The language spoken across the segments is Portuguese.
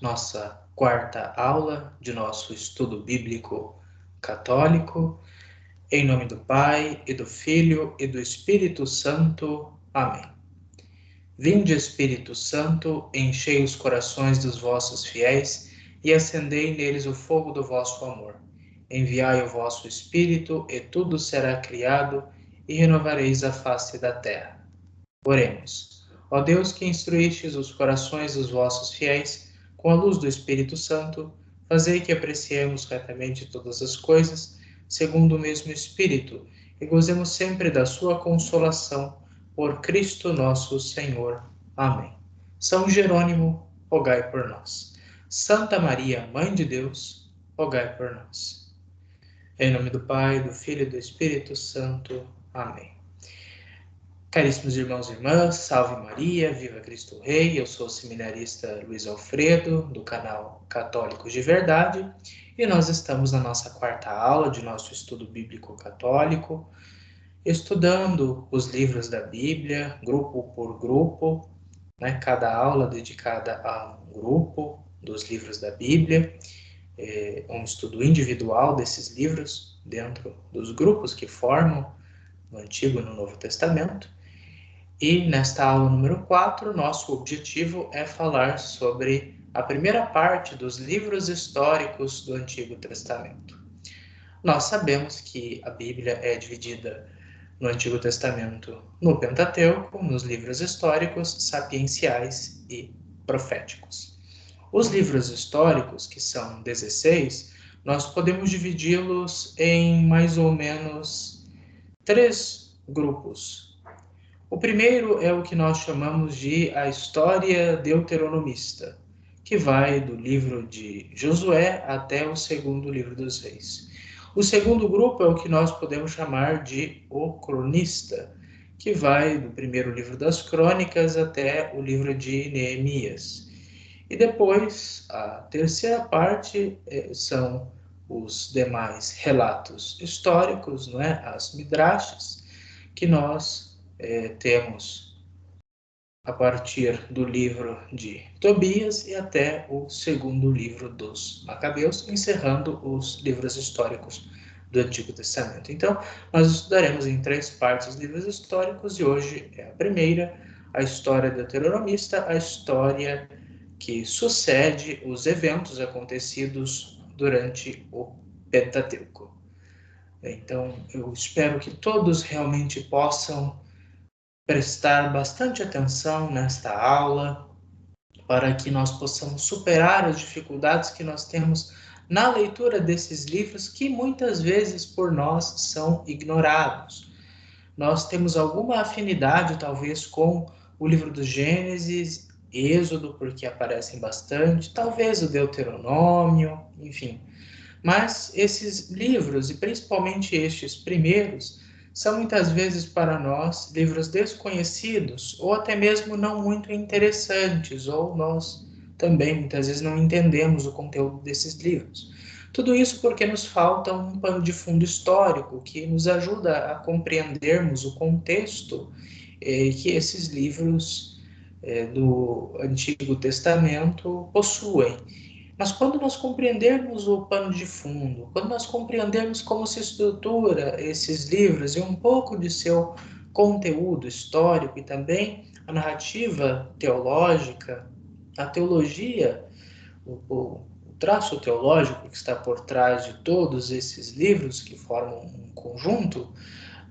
nossa quarta aula de nosso estudo bíblico católico. Em nome do Pai, e do Filho, e do Espírito Santo. Amém. Vinde, Espírito Santo, enchei os corações dos vossos fiéis e acendei neles o fogo do vosso amor. Enviai o vosso Espírito, e tudo será criado, e renovareis a face da terra. Oremos. Ó Deus, que instruístes os corações dos vossos fiéis com a luz do Espírito Santo, fazei que apreciemos retamente todas as coisas, segundo o mesmo Espírito, e gozemos sempre da sua consolação, por Cristo nosso Senhor. Amém. São Jerônimo, rogai por nós. Santa Maria, Mãe de Deus, rogai por nós. Em nome do Pai, do Filho e do Espírito Santo. Amém. Caríssimos irmãos e irmãs, salve Maria, viva Cristo Rei. Eu sou o seminarista Luiz Alfredo, do canal Católicos de Verdade, e nós estamos na nossa quarta aula de nosso estudo bíblico católico, estudando os livros da Bíblia, grupo por grupo, né? Cada aula dedicada a um grupo dos livros da Bíblia, um estudo individual desses livros dentro dos grupos que formam o Antigo e o Novo Testamento. E nesta aula número 4, nosso objetivo é falar sobre a primeira parte dos livros históricos do Antigo Testamento. Nós sabemos que a Bíblia é dividida no Antigo Testamento no Pentateuco, nos livros históricos, sapienciais e proféticos. Os livros históricos, que são 16, nós podemos dividi-los em mais ou menos 3 grupos. O primeiro é o que nós chamamos de a história deuteronomista, que vai do livro de Josué até o segundo livro dos Reis. O segundo grupo é o que nós podemos chamar de o cronista, que vai do primeiro livro das Crônicas até o livro de Neemias. E depois, a terceira parte são os demais relatos históricos, não é? As midrashes, que nós temos a partir do livro de Tobias e até o segundo livro dos Macabeus, encerrando os livros históricos do Antigo Testamento. Então, nós estudaremos em 3 partes os livros históricos, e hoje é a primeira, a história deuteronomista, a história que sucede os eventos acontecidos durante o Pentateuco. Então, eu espero que todos realmente possam prestar bastante atenção nesta aula, para que nós possamos superar as dificuldades que nós temos na leitura desses livros, que muitas vezes por nós são ignorados. Nós temos alguma afinidade, talvez, com o livro do Gênesis, Êxodo, porque aparecem bastante, talvez o Deuteronômio, enfim. Mas esses livros, e principalmente estes primeiros, são muitas vezes para nós livros desconhecidos ou até mesmo não muito interessantes, ou nós também muitas vezes não entendemos o conteúdo desses livros. Tudo isso porque nos falta um pano de fundo histórico que nos ajuda a compreendermos o contexto que esses livros do Antigo Testamento possuem. Mas quando nós compreendermos o pano de fundo, quando nós compreendermos como se estrutura esses livros e um pouco de seu conteúdo histórico e também a narrativa teológica, a teologia, o traço teológico que está por trás de todos esses livros que formam um conjunto,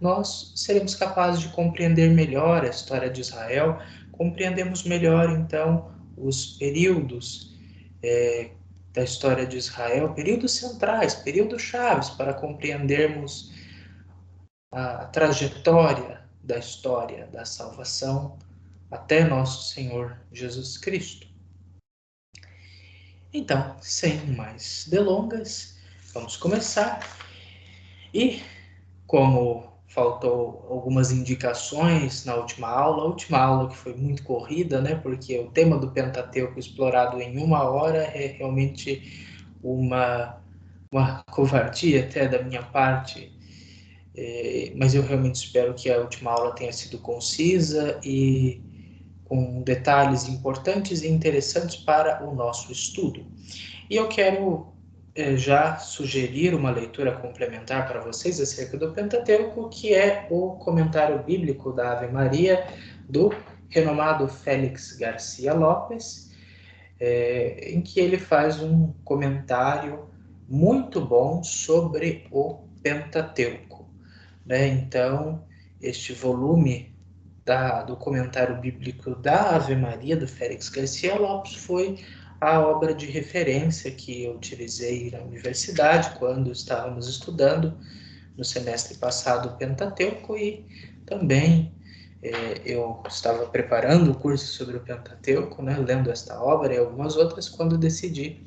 nós seremos capazes de compreender melhor a história de Israel, compreendemos melhor então os períodos da história de Israel, períodos centrais, períodos chaves para compreendermos a trajetória da história da salvação até nosso Senhor Jesus Cristo. Então, sem mais delongas, vamos começar. E como faltou algumas indicações na última aula, a última aula que foi muito corrida, né, porque o tema do Pentateuco explorado em 1 hora é realmente uma covardia até da minha parte, mas eu realmente espero que a última aula tenha sido concisa e com detalhes importantes e interessantes para o nosso estudo. E eu quero já sugerir uma leitura complementar para vocês acerca do Pentateuco, que é o comentário bíblico da Ave Maria, do renomado Félix Garcia Lopes, em que ele faz um comentário muito bom sobre o Pentateuco, né? Então, este volume do comentário bíblico da Ave Maria, do Félix Garcia Lopes, foi a obra de referência que eu utilizei na universidade quando estávamos estudando no semestre passado o Pentateuco, e também eu estava preparando o curso sobre o Pentateuco, né, lendo esta obra e algumas outras, quando decidi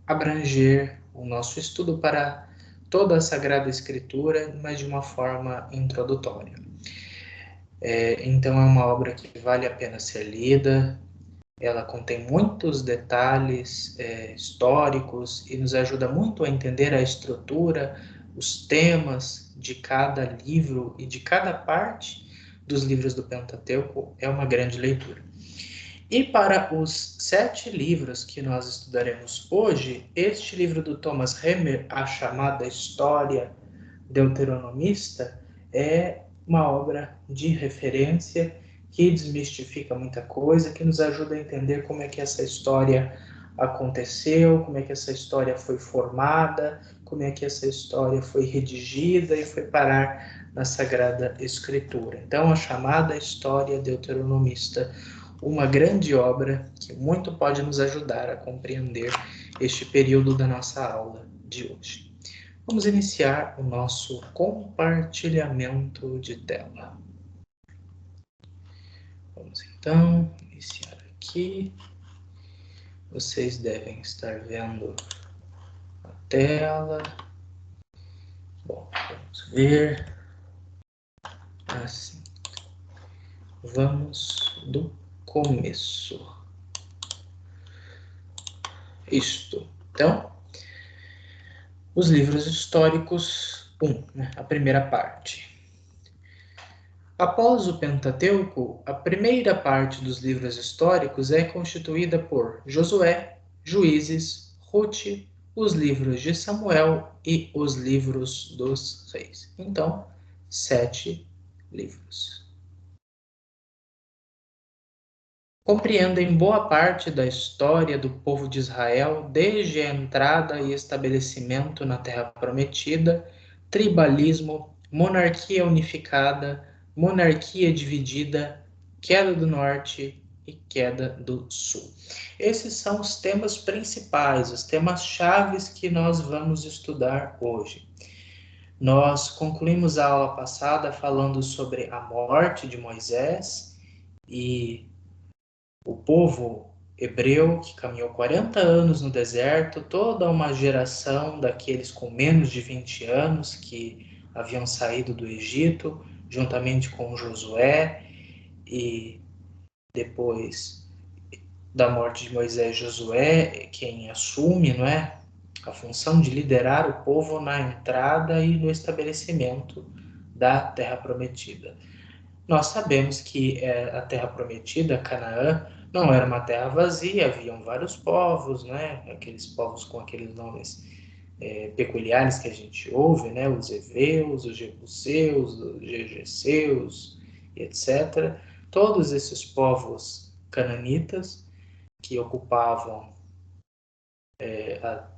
abranger o nosso estudo para toda a Sagrada Escritura, mas de uma forma introdutória. Então é uma obra que vale a pena ser lida. Ela contém muitos detalhes históricos e nos ajuda muito a entender a estrutura, os temas de cada livro e de cada parte dos livros do Pentateuco. É uma grande leitura. E para os 7 livros que nós estudaremos hoje, este livro do Thomas Helmer, A Chamada História Deuteronomista, é uma obra de referência que desmistifica muita coisa, que nos ajuda a entender como é que essa história aconteceu, como é que essa história foi formada, como é que essa história foi redigida e foi parar na Sagrada Escritura. Então, A Chamada História Deuteronomista, uma grande obra que muito pode nos ajudar a compreender este período da nossa aula de hoje. Vamos iniciar o nosso compartilhamento de tela. Vamos então iniciar aqui. Vocês devem estar vendo a tela. Bom, vamos ver. Assim. Vamos do começo. Isto. Então, os livros históricos 1, né? A primeira parte. Após o Pentateuco, a primeira parte dos livros históricos é constituída por Josué, Juízes, Rute, os livros de Samuel e os livros dos reis. Então, 7 livros. Compreendem boa parte da história do povo de Israel, desde a entrada e estabelecimento na Terra Prometida, tribalismo, monarquia unificada, monarquia dividida, queda do norte e queda do sul. Esses são os temas principais, os temas chaves que nós vamos estudar hoje. Nós concluímos a aula passada falando sobre a morte de Moisés e o povo hebreu que caminhou 40 anos no deserto, toda uma geração daqueles com menos de 20 anos que haviam saído do Egito, juntamente com Josué, e depois da morte de Moisés, Josué, quem assume, não é, a função de liderar o povo na entrada e no estabelecimento da Terra Prometida. Nós sabemos que a Terra Prometida, Canaã, não era uma terra vazia, haviam vários povos, né? Aqueles povos com aqueles nomes peculiares que a gente ouve, né? Os Eveus, os Jebuseus, os Gergeseus, etc. Todos esses povos cananitas que ocupavam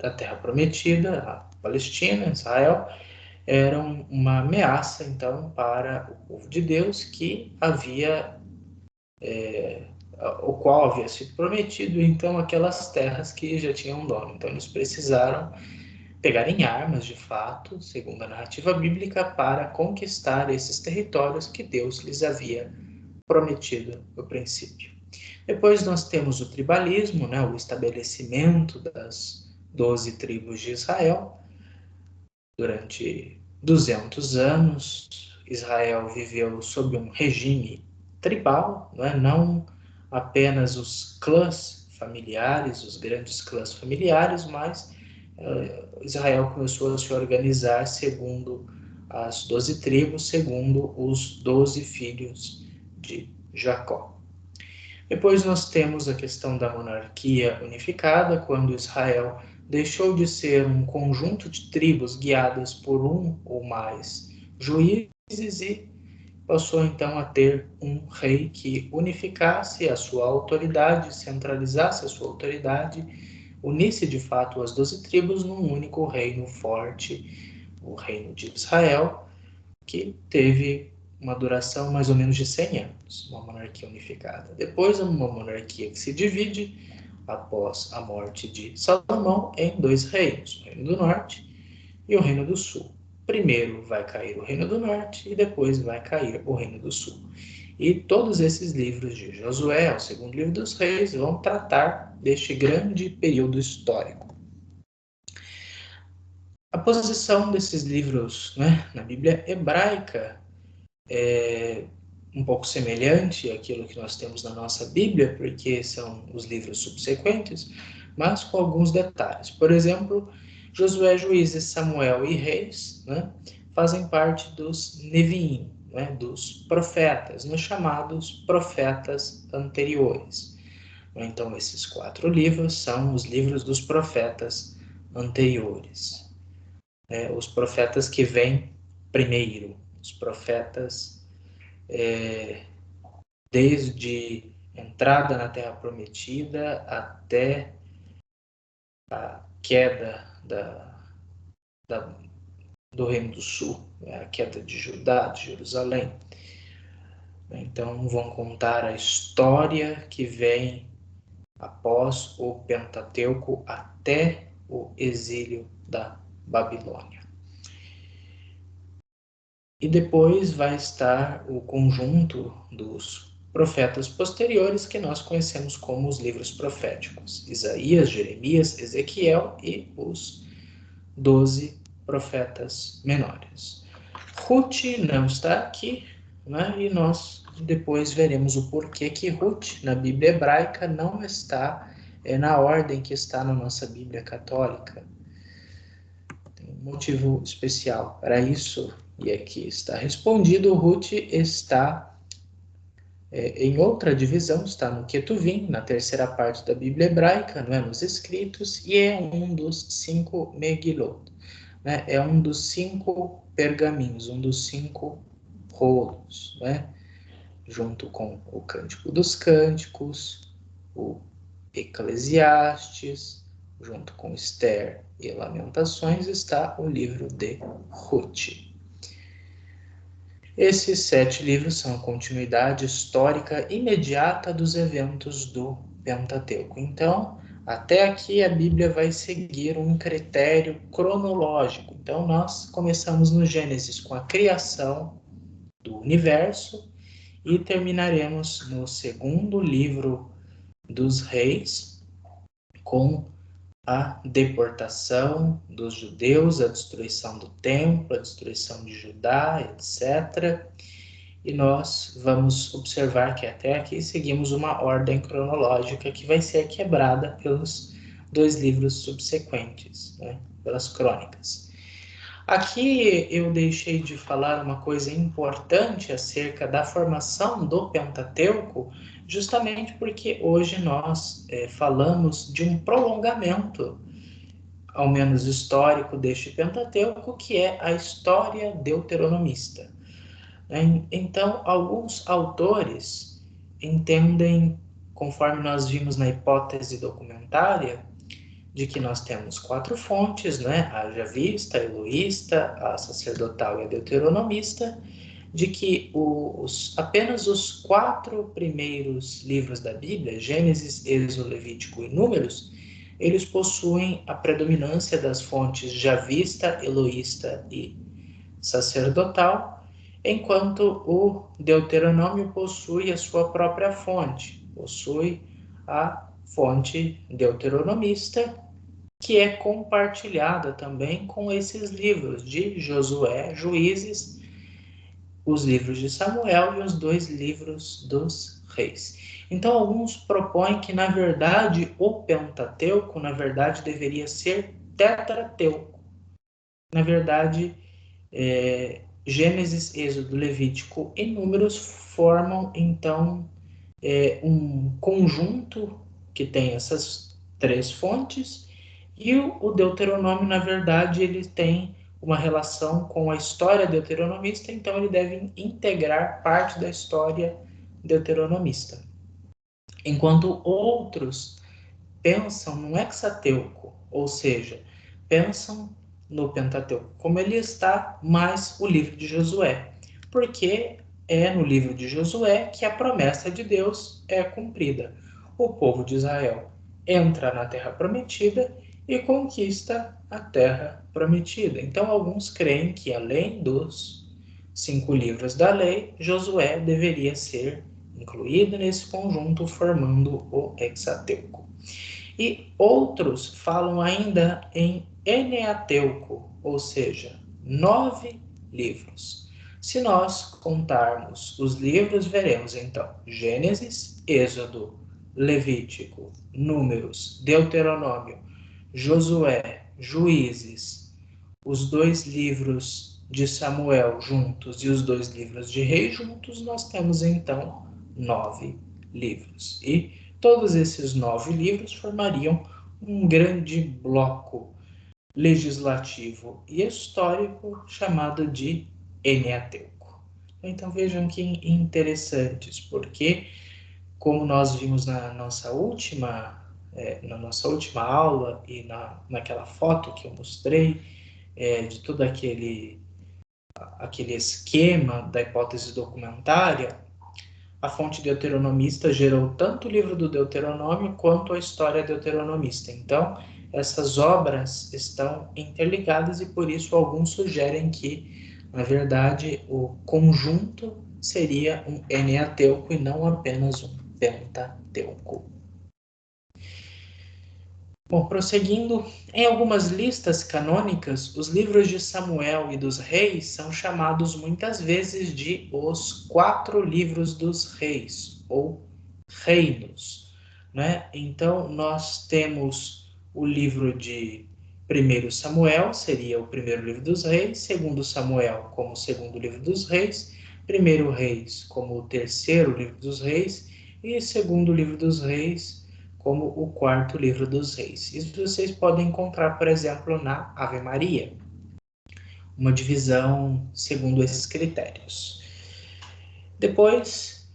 a Terra Prometida, a Palestina, Israel, eram uma ameaça, então, para o povo de Deus que havia, o qual havia sido prometido, então, aquelas terras que já tinham dono. Então, eles precisaram pegar em armas, de fato, segundo a narrativa bíblica, para conquistar esses territórios que Deus lhes havia prometido no princípio. Depois nós temos o tribalismo, né, o estabelecimento das 12 tribos de Israel. Durante 200 anos, Israel viveu sob um regime tribal, não apenas os clãs familiares, os grandes clãs familiares, mas Israel começou a se organizar segundo as 12 tribos, segundo os 12 filhos de Jacó. Depois nós temos a questão da monarquia unificada, quando Israel deixou de ser um conjunto de tribos guiadas por um ou mais juízes e passou então a ter um rei que unificasse a sua autoridade, centralizasse a sua autoridade, unisse de fato as 12 tribos num único reino forte, o reino de Israel, que teve uma duração mais ou menos de 100 anos, uma monarquia unificada. Depois, uma monarquia que se divide após a morte de Salomão em dois reinos, o Reino do Norte e o Reino do Sul. Primeiro vai cair o Reino do Norte e depois vai cair o Reino do Sul. E todos esses livros de Josué, o segundo livro dos reis, vão tratar deste grande período histórico. A posição desses livros, né, na Bíblia hebraica é um pouco semelhante àquilo que nós temos na nossa Bíblia, porque são os livros subsequentes, mas com alguns detalhes. Por exemplo, Josué, Juízes, Samuel e Reis, né, fazem parte dos Neviim, né, dos profetas, nos chamados profetas anteriores. Então, esses 4 livros são os livros dos profetas anteriores. Os profetas que vêm primeiro, os profetas desde entrada na Terra Prometida até a queda do Reino do Sul, a queda de Judá, de Jerusalém. Então, vão contar a história que vem após o Pentateuco até o exílio da Babilônia. E depois vai estar o conjunto dos profetas posteriores que nós conhecemos como os livros proféticos: Isaías, Jeremias, Ezequiel e os 12 profetas menores. Ruth não está aqui, né? E nós depois veremos o porquê que Ruth, na Bíblia hebraica, não está na ordem que está na nossa Bíblia católica. Tem um motivo especial para isso, e aqui está respondido. Ruth está em outra divisão, está no Ketuvim, na terceira parte da Bíblia hebraica, não é? Nos escritos, e é um dos 5 Megilot, né? É um dos 5 pergaminhos, um dos 5 rolos, né? Junto com o Cântico dos Cânticos, o Eclesiastes, junto com Esther e Lamentações, está o livro de Ruth. Esses 7 livros são a continuidade histórica imediata dos eventos do Pentateuco. Então, até aqui a Bíblia vai seguir um critério cronológico. Então, nós começamos no Gênesis com a criação do universo e terminaremos no segundo livro dos Reis com a deportação dos judeus, a destruição do templo, a destruição de Judá, etc. E nós vamos observar que até aqui seguimos uma ordem cronológica que vai ser quebrada pelos 2 livros subsequentes, né? Pelas crônicas. Aqui eu deixei de falar uma coisa importante acerca da formação do Pentateuco, justamente porque hoje nós falamos de um prolongamento, ao menos histórico, deste Pentateuco, que é a história deuteronomista. Então, alguns autores entendem, conforme nós vimos na hipótese documentária, de que nós temos 4 fontes, né? A javista, a eloísta, a sacerdotal e a deuteronomista, de que apenas os 4 primeiros livros da Bíblia, Gênesis, Êxodo, Levítico e Números, eles possuem a predominância das fontes javista, eloísta e sacerdotal, enquanto o Deuteronômio possui a sua própria fonte, possui a fonte deuteronomista, que é compartilhada também com esses livros de Josué, Juízes, os livros de Samuel e os 2 livros dos Reis. Então, alguns propõem que, na verdade, o Pentateuco, na verdade, deveria ser Tetrateuco. Na verdade, Gênesis, Êxodo, Levítico e Números formam, então, um conjunto que tem essas três fontes, e o Deuteronômio, na verdade, ele tem uma relação com a história deuteronomista, então ele deve integrar parte da história deuteronomista. Enquanto outros pensam no Hexateuco, ou seja, pensam no Pentateuco, como ele está, mais o livro de Josué, porque é no livro de Josué que a promessa de Deus é cumprida. O povo de Israel entra na Terra Prometida e conquista a Terra Prometida. Então, alguns creem que, além dos 5 livros da lei, Josué deveria ser incluído nesse conjunto, formando o Hexateuco. E outros falam ainda em Eneateuco, ou seja, 9 livros. Se nós contarmos os livros, veremos então Gênesis, Êxodo, Levítico, Números, Deuteronômio, Josué, Juízes, os 2 livros de Samuel juntos e os 2 livros de Reis juntos, nós temos então 9 livros. E todos esses 9 livros formariam um grande bloco legislativo e histórico chamado de Eneateuco. Então vejam que interessantes, porque como nós vimos na nossa última aula e naquela foto que eu mostrei, de todo aquele esquema da hipótese documentária, a fonte deuteronomista gerou tanto o livro do Deuteronômio quanto a história deuteronomista. Então, essas obras estão interligadas e por isso alguns sugerem que, na verdade, o conjunto seria um Eneateuco e não apenas um Pentateuco. Bom, prosseguindo, em algumas listas canônicas, os livros de Samuel e dos Reis são chamados muitas vezes de os 4 livros dos Reis, ou reinos, né? Então, nós temos o livro de 1 Samuel, seria o primeiro livro dos Reis, 2 Samuel como o segundo livro dos Reis, 1 Reis como o terceiro livro dos Reis, e 2 livro dos Reis como o 4º livro dos Reis. Isso vocês podem encontrar, por exemplo, na Ave Maria, uma divisão segundo esses critérios. Depois,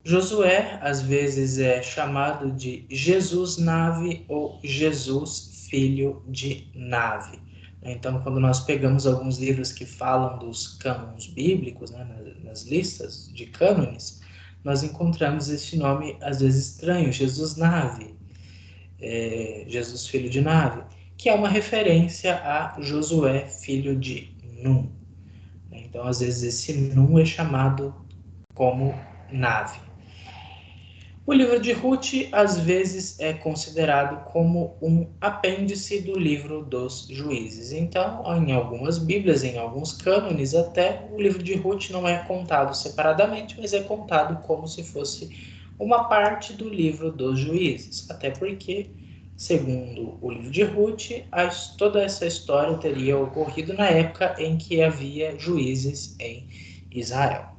Josué, às vezes é chamado de Jesus Nave ou Jesus Filho de Nave. Então, quando nós pegamos alguns livros que falam dos cânones bíblicos, né, nas listas de cânones, nós encontramos esse nome, às vezes estranho, Jesus Nave, Jesus Filho de Nave, que é uma referência a Josué, filho de Num. Então, às vezes, esse Num é chamado como Nave. O livro de Ruth, às vezes, é considerado como um apêndice do livro dos Juízes. Então, em algumas Bíblias, em alguns cânones até, o livro de Ruth não é contado separadamente, mas é contado como se fosse uma parte do livro dos Juízes. Até porque, segundo o livro de Ruth, toda essa história teria ocorrido na época em que havia juízes em Israel.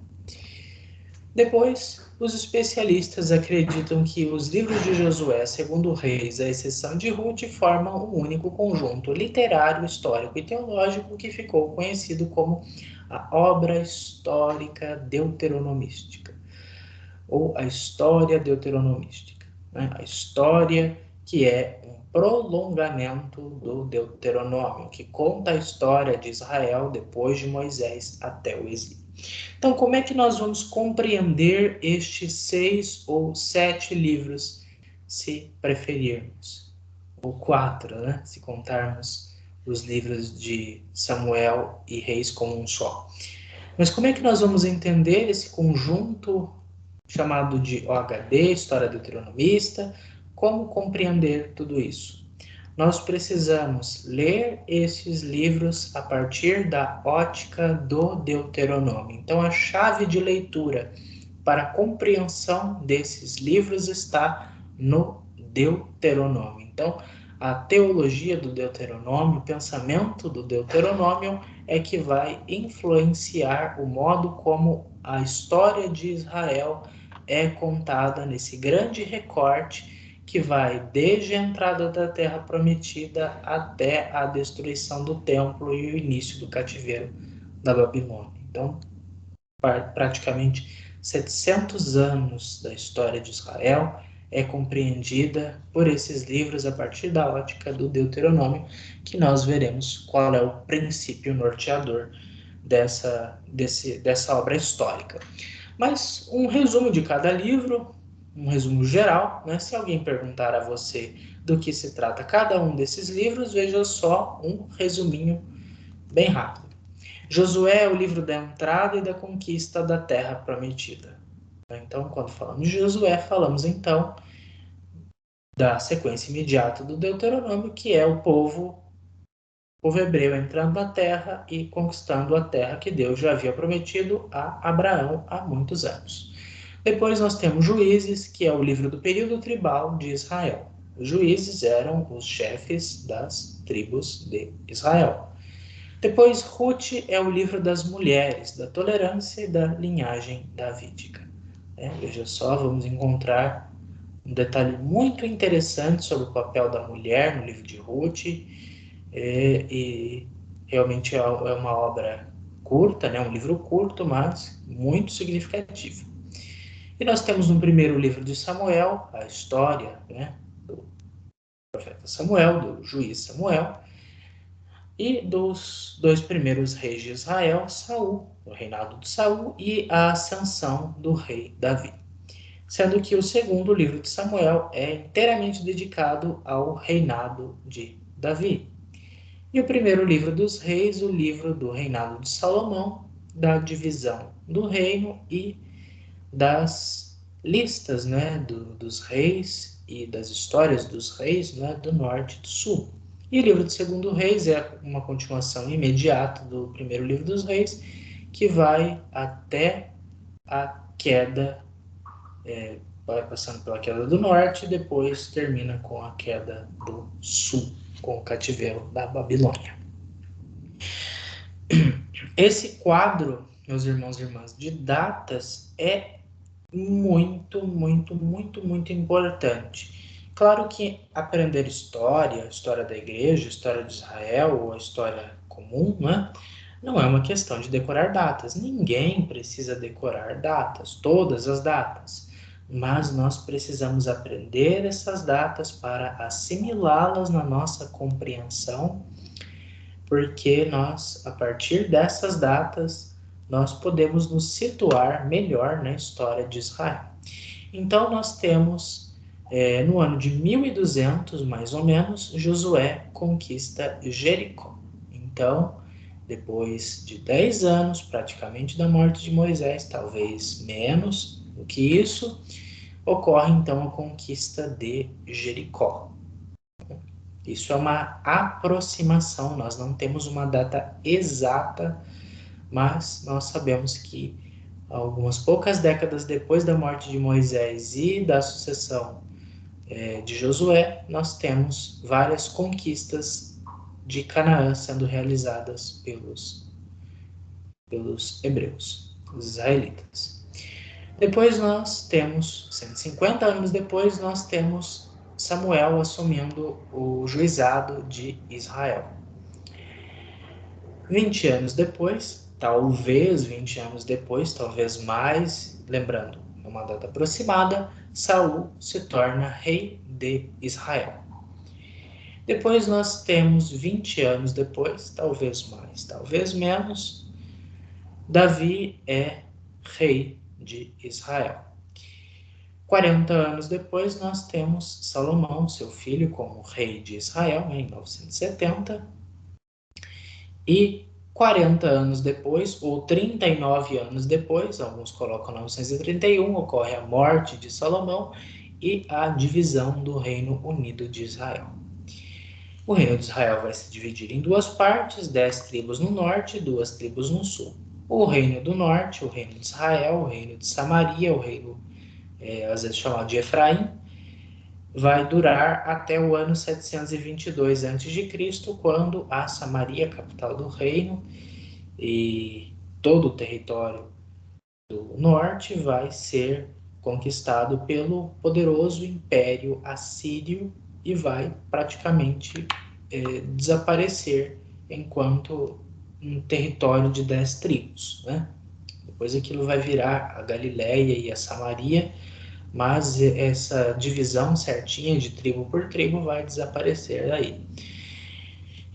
Depois, os especialistas acreditam que os livros de Josué, segundo Reis, à exceção de Ruth, formam um único conjunto literário, histórico e teológico que ficou conhecido como a obra histórica deuteronomística, ou a história deuteronomística, né? A história que é um prolongamento do Deuteronômio, que conta a história de Israel depois de Moisés até o exílio. Então, como é que nós vamos compreender estes 6 ou 7 livros, se preferirmos? Ou 4, né? Se contarmos os livros de Samuel e Reis como um só. Mas como é que nós vamos entender esse conjunto chamado de OHD, História Deuteronomista? Como compreender tudo isso? Nós precisamos ler esses livros a partir da ótica do Deuteronômio. Então, a chave de leitura para a compreensão desses livros está no Deuteronômio. Então, a teologia do Deuteronômio, o pensamento do Deuteronômio é que vai influenciar o modo como a história de Israel é contada nesse grande recorte que vai desde a entrada da Terra Prometida até a destruição do templo e o início do cativeiro da Babilônia. Então, praticamente 700 anos da história de Israel é compreendida por esses livros a partir da ótica do Deuteronômio, que nós veremos qual é o princípio norteador dessa obra histórica. Mas um resumo de cada livro, um resumo geral, né? Se alguém perguntar a você do que se trata cada um desses livros, veja só um resuminho bem rápido. Josué é o livro da entrada e da conquista da terra prometida. Então, quando falamos de Josué, falamos então da sequência imediata do Deuteronômio, que é o povo hebreu entrando na terra e conquistando a terra que Deus já havia prometido a Abraão há muitos anos. Depois nós temos Juízes, que é o livro do período tribal de Israel. Os juízes eram os chefes das tribos de Israel. Depois, Ruth é o livro das mulheres, da tolerância e da linhagem davídica. Veja só, vamos encontrar um detalhe muito interessante sobre o papel da mulher no livro de Ruth, e realmente é uma obra curta, né? Um livro curto, mas muito significativo. E nós temos no primeiro livro de Samuel, a história, né, do profeta Samuel, do juiz Samuel, e dos dois primeiros reis de Israel, Saul, o reinado de Saul, e a ascensão do rei Davi. Sendo que o segundo livro de Samuel é inteiramente dedicado ao reinado de Davi. E o primeiro livro dos reis, o livro do reinado de Salomão, da divisão do reino e das listas, né, dos reis e das histórias dos reis, né, do norte e do sul. E o livro do segundo reis é uma continuação imediata do primeiro livro dos reis, que vai até a queda, vai passando pela queda do norte e depois termina com a queda do sul, com o cativeiro da Babilônia. Esse quadro, meus irmãos e irmãs, de datas é muito, muito, muito, muito importante. Claro que aprender história, história da igreja, história de Israel ou a história comum, né, não é uma questão de decorar datas. Ninguém precisa decorar datas, todas as datas. Mas nós precisamos aprender essas datas para assimilá-las na nossa compreensão, porque nós, a partir dessas datas, nós podemos nos situar melhor na história de Israel. Então, nós temos, no ano de 1200, mais ou menos, Josué conquista Jericó. Então, depois de 10 anos, praticamente da morte de Moisés, talvez menos do que isso, ocorre então a conquista de Jericó. Isso é uma aproximação, nós não temos uma data exata, mas nós sabemos que algumas poucas décadas depois da morte de Moisés e da sucessão de Josué, nós temos várias conquistas de Canaã sendo realizadas pelos hebreus, os israelitas. Depois nós temos, 150 anos depois, nós temos Samuel assumindo o juizado de Israel. 20 anos depois, talvez 20 anos depois, talvez mais, lembrando, é uma data aproximada, Saul se torna rei de Israel. Depois nós temos 20 anos depois, talvez mais, talvez menos, Davi é rei de Israel. 40 anos depois nós temos Salomão, seu filho, como rei de Israel, em 970. E 40 anos depois, ou 39 anos depois, alguns colocam 931, ocorre a morte de Salomão e a divisão do Reino Unido de Israel. O Reino de Israel vai se dividir em duas partes, 10 tribos no norte e 2 tribos no sul. O Reino do Norte, o Reino de Israel, o Reino de Samaria, o Reino, às vezes chamado de Efraim, vai durar até o ano 722 a.C., quando a Samaria, capital do reino, e todo o território do norte vai ser conquistado pelo poderoso Império Assírio e vai praticamente desaparecer enquanto um território de 10 tribos, né? Depois aquilo vai virar a Galileia e a Samaria, mas essa divisão certinha de tribo por tribo vai desaparecer daí.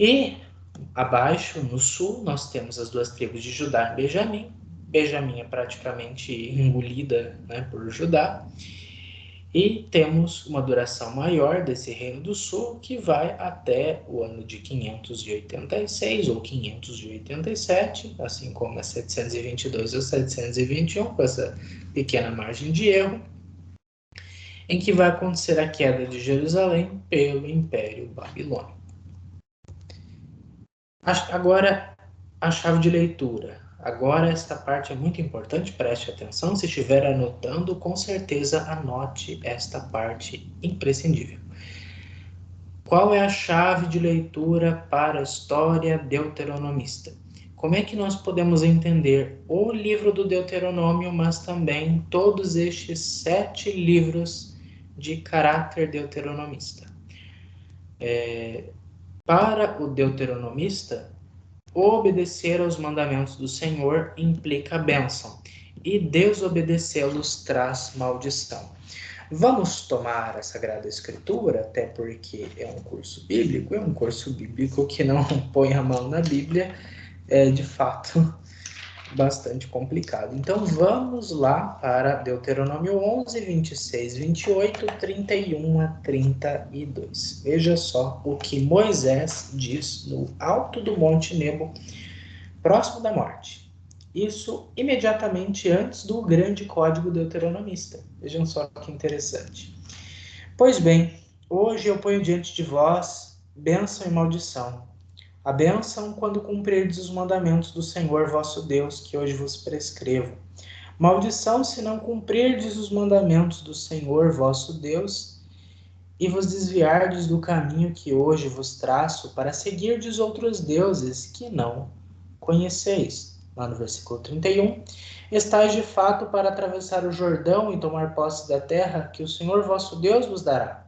E abaixo, no sul, nós temos as duas tribos de Judá e Benjamim. Benjamim é praticamente engolida, né, por Judá. E temos uma duração maior desse reino do sul, que vai até o ano de 586 ou 587, assim como é 722 ou 721, com essa pequena margem de erro, em que vai acontecer a queda de Jerusalém pelo Império Babilônico. Agora, a chave de leitura. Agora, esta parte é muito importante, preste atenção. Se estiver anotando, com certeza anote esta parte imprescindível. Qual é a chave de leitura para a história deuteronomista? Como é que nós podemos entender o livro do Deuteronômio, mas também todos estes 7 livros de caráter deuteronomista? Para o deuteronomista, obedecer aos mandamentos do Senhor implica bênção, e desobedecê-los traz maldição. Vamos tomar a Sagrada Escritura, até porque é um curso bíblico que não põe a mão na Bíblia, é de fato bastante complicado. Então vamos lá para Deuteronômio 11, 26, 28, 31 a 32. Veja só o que Moisés diz no alto do Monte Nebo, próximo da morte. Isso imediatamente antes do grande código deuteronomista. Vejam só que interessante. Pois bem, hoje eu ponho diante de vós bênção e maldição. A bênção quando cumprirdes os mandamentos do Senhor vosso Deus, que hoje vos prescrevo. Maldição se não cumprirdes os mandamentos do Senhor vosso Deus e vos desviardes do caminho que hoje vos traço para seguirdes outros deuses que não conheceis. Lá no versículo 31, estais de fato para atravessar o Jordão e tomar posse da terra que o Senhor vosso Deus vos dará,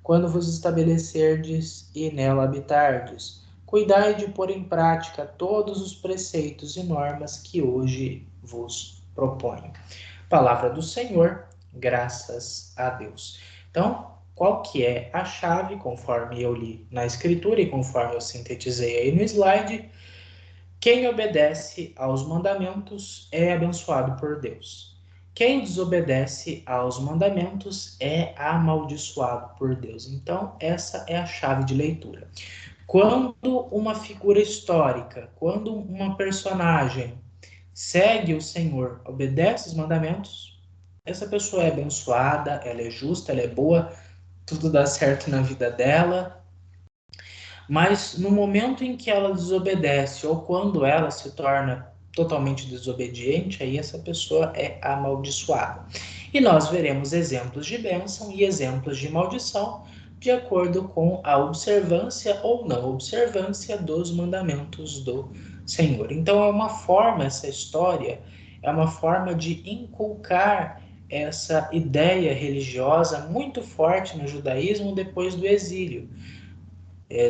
quando vos estabelecerdes e nela habitardes. Cuidai de pôr em prática todos os preceitos e normas que hoje vos proponho. Palavra do Senhor, graças a Deus. Então, qual que é a chave, conforme eu li na Escritura e conforme eu sintetizei aí no slide? Quem obedece aos mandamentos é abençoado por Deus. Quem desobedece aos mandamentos é amaldiçoado por Deus. Então, essa é a chave de leitura. Quando uma figura histórica, quando uma personagem segue o Senhor, obedece os mandamentos, essa pessoa é abençoada, ela é justa, ela é boa, tudo dá certo na vida dela. Mas no momento em que ela desobedece ou quando ela se torna totalmente desobediente, aí essa pessoa é amaldiçoada. E nós veremos exemplos de bênção e exemplos de maldição de acordo com a observância ou não observância dos mandamentos do Senhor. Então é uma forma, essa história é uma forma de inculcar essa ideia religiosa muito forte no judaísmo depois do exílio.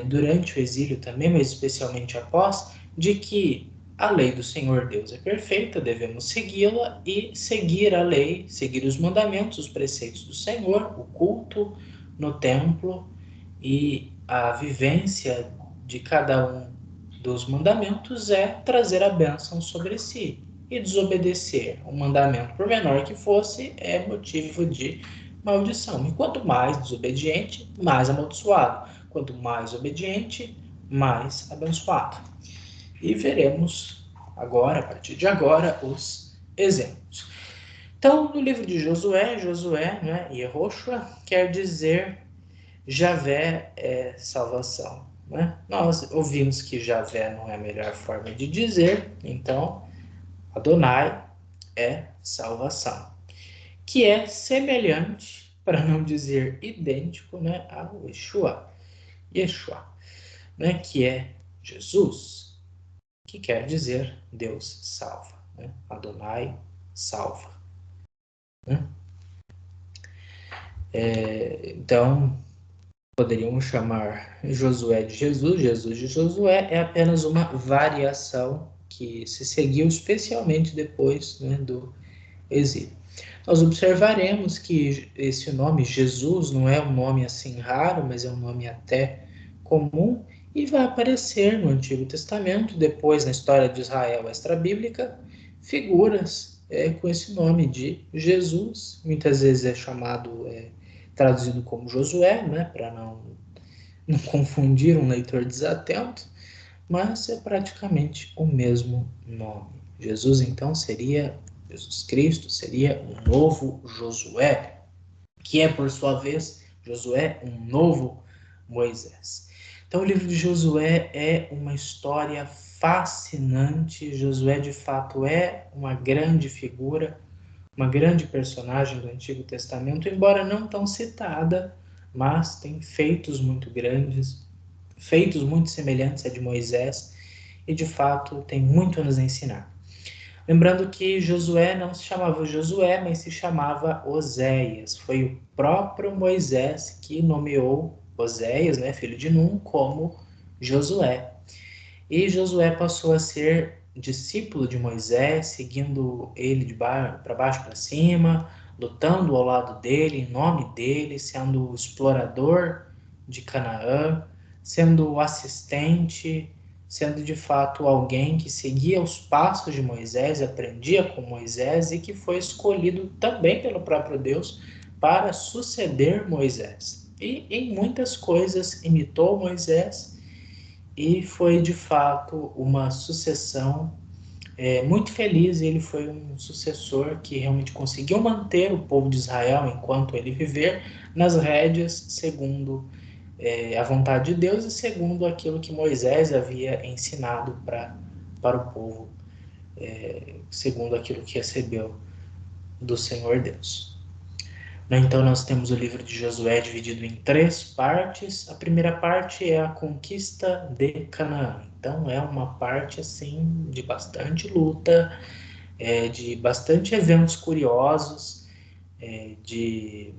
Durante o exílio também, mas especialmente após, de que a lei do Senhor Deus é perfeita, devemos segui-la e seguir a lei, seguir os mandamentos, os preceitos do Senhor, o culto no templo e a vivência de cada um dos mandamentos é trazer a bênção sobre si. E desobedecer um mandamento, por menor que fosse, é motivo de maldição. E quanto mais desobediente, mais amaldiçoado. Quanto mais obediente, mais abençoado. E veremos agora, a partir de agora, os exemplos. Então, no livro de Josué, né, Yehoshua, quer dizer Javé é salvação. Né? Nós ouvimos que Javé não é a melhor forma de dizer, então Adonai é salvação, que é semelhante, para não dizer idêntico, né, ao Yeshua, né, que é Jesus, que quer dizer Deus salva. Né? Adonai salva. Né? Então, poderíamos chamar Josué de Jesus, Jesus de Josué, é apenas uma variação que se seguiu especialmente depois, né, do exílio. Nós observaremos que esse nome Jesus não é um nome assim raro, mas é um nome até comum e vai aparecer no Antigo Testamento, depois na história de Israel extra-bíblica, figuras com esse nome de Jesus. Muitas vezes é chamado, traduzido como Josué, né, para não confundir um leitor desatento, mas é praticamente o mesmo nome. Jesus, então, seria, Jesus Cristo, seria um novo Josué, que é, por sua vez, Josué, um novo Moisés. Então, o livro de Josué é uma história fascinante. Josué, de fato, é uma grande figura, uma grande personagem do Antigo Testamento, embora não tão citada, mas tem feitos muito grandes, feitos muito semelhantes a de Moisés, e de fato tem muito a nos ensinar. Lembrando que Josué não se chamava Josué, mas se chamava Oséias. Foi o próprio Moisés que nomeou Oséias, né, filho de Num, como Josué. E Josué passou a ser discípulo de Moisés, seguindo ele de para baixo para cima, lutando ao lado dele, em nome dele, sendo o explorador de Canaã, sendo o assistente, sendo de fato alguém que seguia os passos de Moisés, aprendia com Moisés e que foi escolhido também pelo próprio Deus para suceder Moisés. E em muitas coisas imitou Moisés e foi de fato uma sucessão muito feliz. Ele foi um sucessor que realmente conseguiu manter o povo de Israel enquanto ele viver nas rédeas, segundo a vontade de Deus e segundo aquilo que Moisés havia ensinado para o povo, segundo aquilo que recebeu do Senhor Deus. Então, nós temos o livro de Josué dividido em 3 partes. A primeira parte é a conquista de Canaã. Então, é uma parte assim de bastante luta, de bastante eventos curiosos, de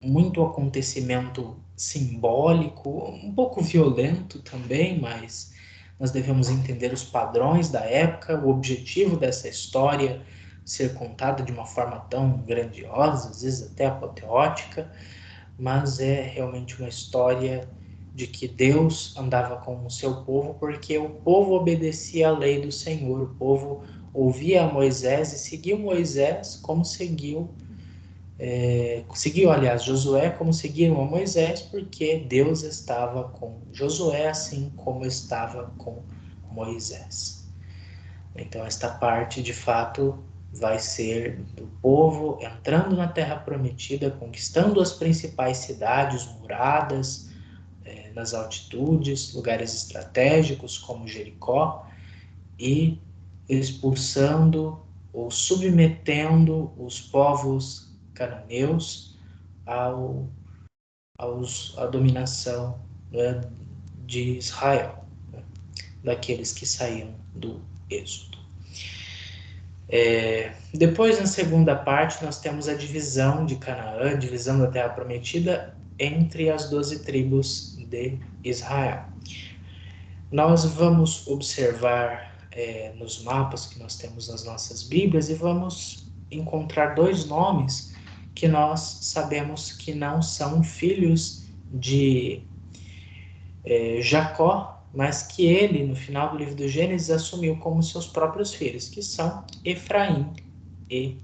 muito acontecimento simbólico, um pouco violento também, mas nós devemos entender os padrões da época, o objetivo dessa história ser contada de uma forma tão grandiosa, às vezes até apoteótica, mas é realmente uma história de que Deus andava com o seu povo, porque o povo obedecia à lei do Senhor, o povo ouvia a Moisés e seguiu Moisés como seguiu, aliás, Josué como seguiram a Moisés, porque Deus estava com Josué, assim como estava com Moisés. Então, esta parte, de fato, vai ser do povo entrando na Terra Prometida, conquistando as principais cidades muradas, nas altitudes, lugares estratégicos como Jericó, e expulsando ou submetendo os povos cananeus ao, à dominação, né, de Israel, né, daqueles que saíam do Êxodo. Depois, na segunda parte, nós temos a divisão de Canaã, divisão da Terra Prometida entre as 12 tribos de Israel. Nós vamos observar nos mapas que nós temos nas nossas Bíblias e vamos encontrar 2 nomes que nós sabemos que não são filhos de Jacó, mas que ele, no final do livro do Gênesis, assumiu como seus próprios filhos, que são Efraim e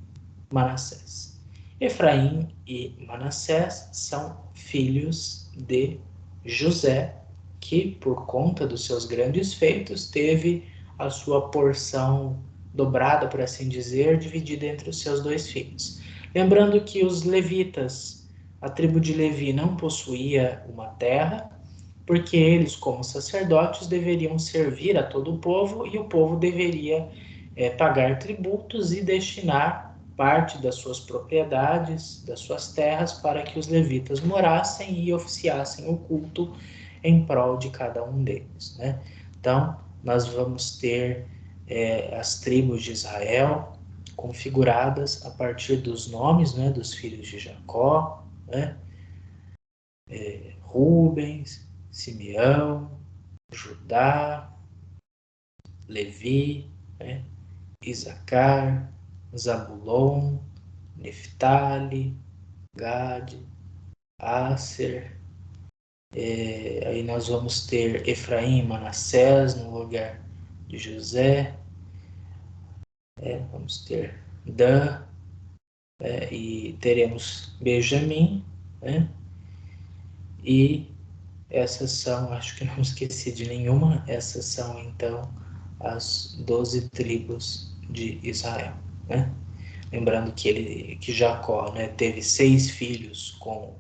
Manassés. Efraim e Manassés são filhos de José, que, por conta dos seus grandes feitos, teve a sua porção dobrada, por assim dizer, dividida entre os seus 2 filhos. Lembrando que os levitas, a tribo de Levi não possuía uma terra, porque eles, como sacerdotes, deveriam servir a todo o povo e o povo deveria pagar tributos e destinar parte das suas propriedades, das suas terras, para que os levitas morassem e oficiassem o culto em prol de cada um deles, né? Então, nós vamos ter as tribos de Israel configuradas a partir dos nomes, né, dos filhos de Jacó, né, Rubens, Simeão, Judá, Levi, né, Isacar, Zabulon, Neftali, Gade, Aser. Aí nós vamos ter Efraim e Manassés no lugar de José. Vamos ter Dan, e teremos Benjamim, né? E essas são, acho que não esqueci de nenhuma, essas são então as 12 tribos de Israel, né? Lembrando que Jacó, né, teve 6 filhos com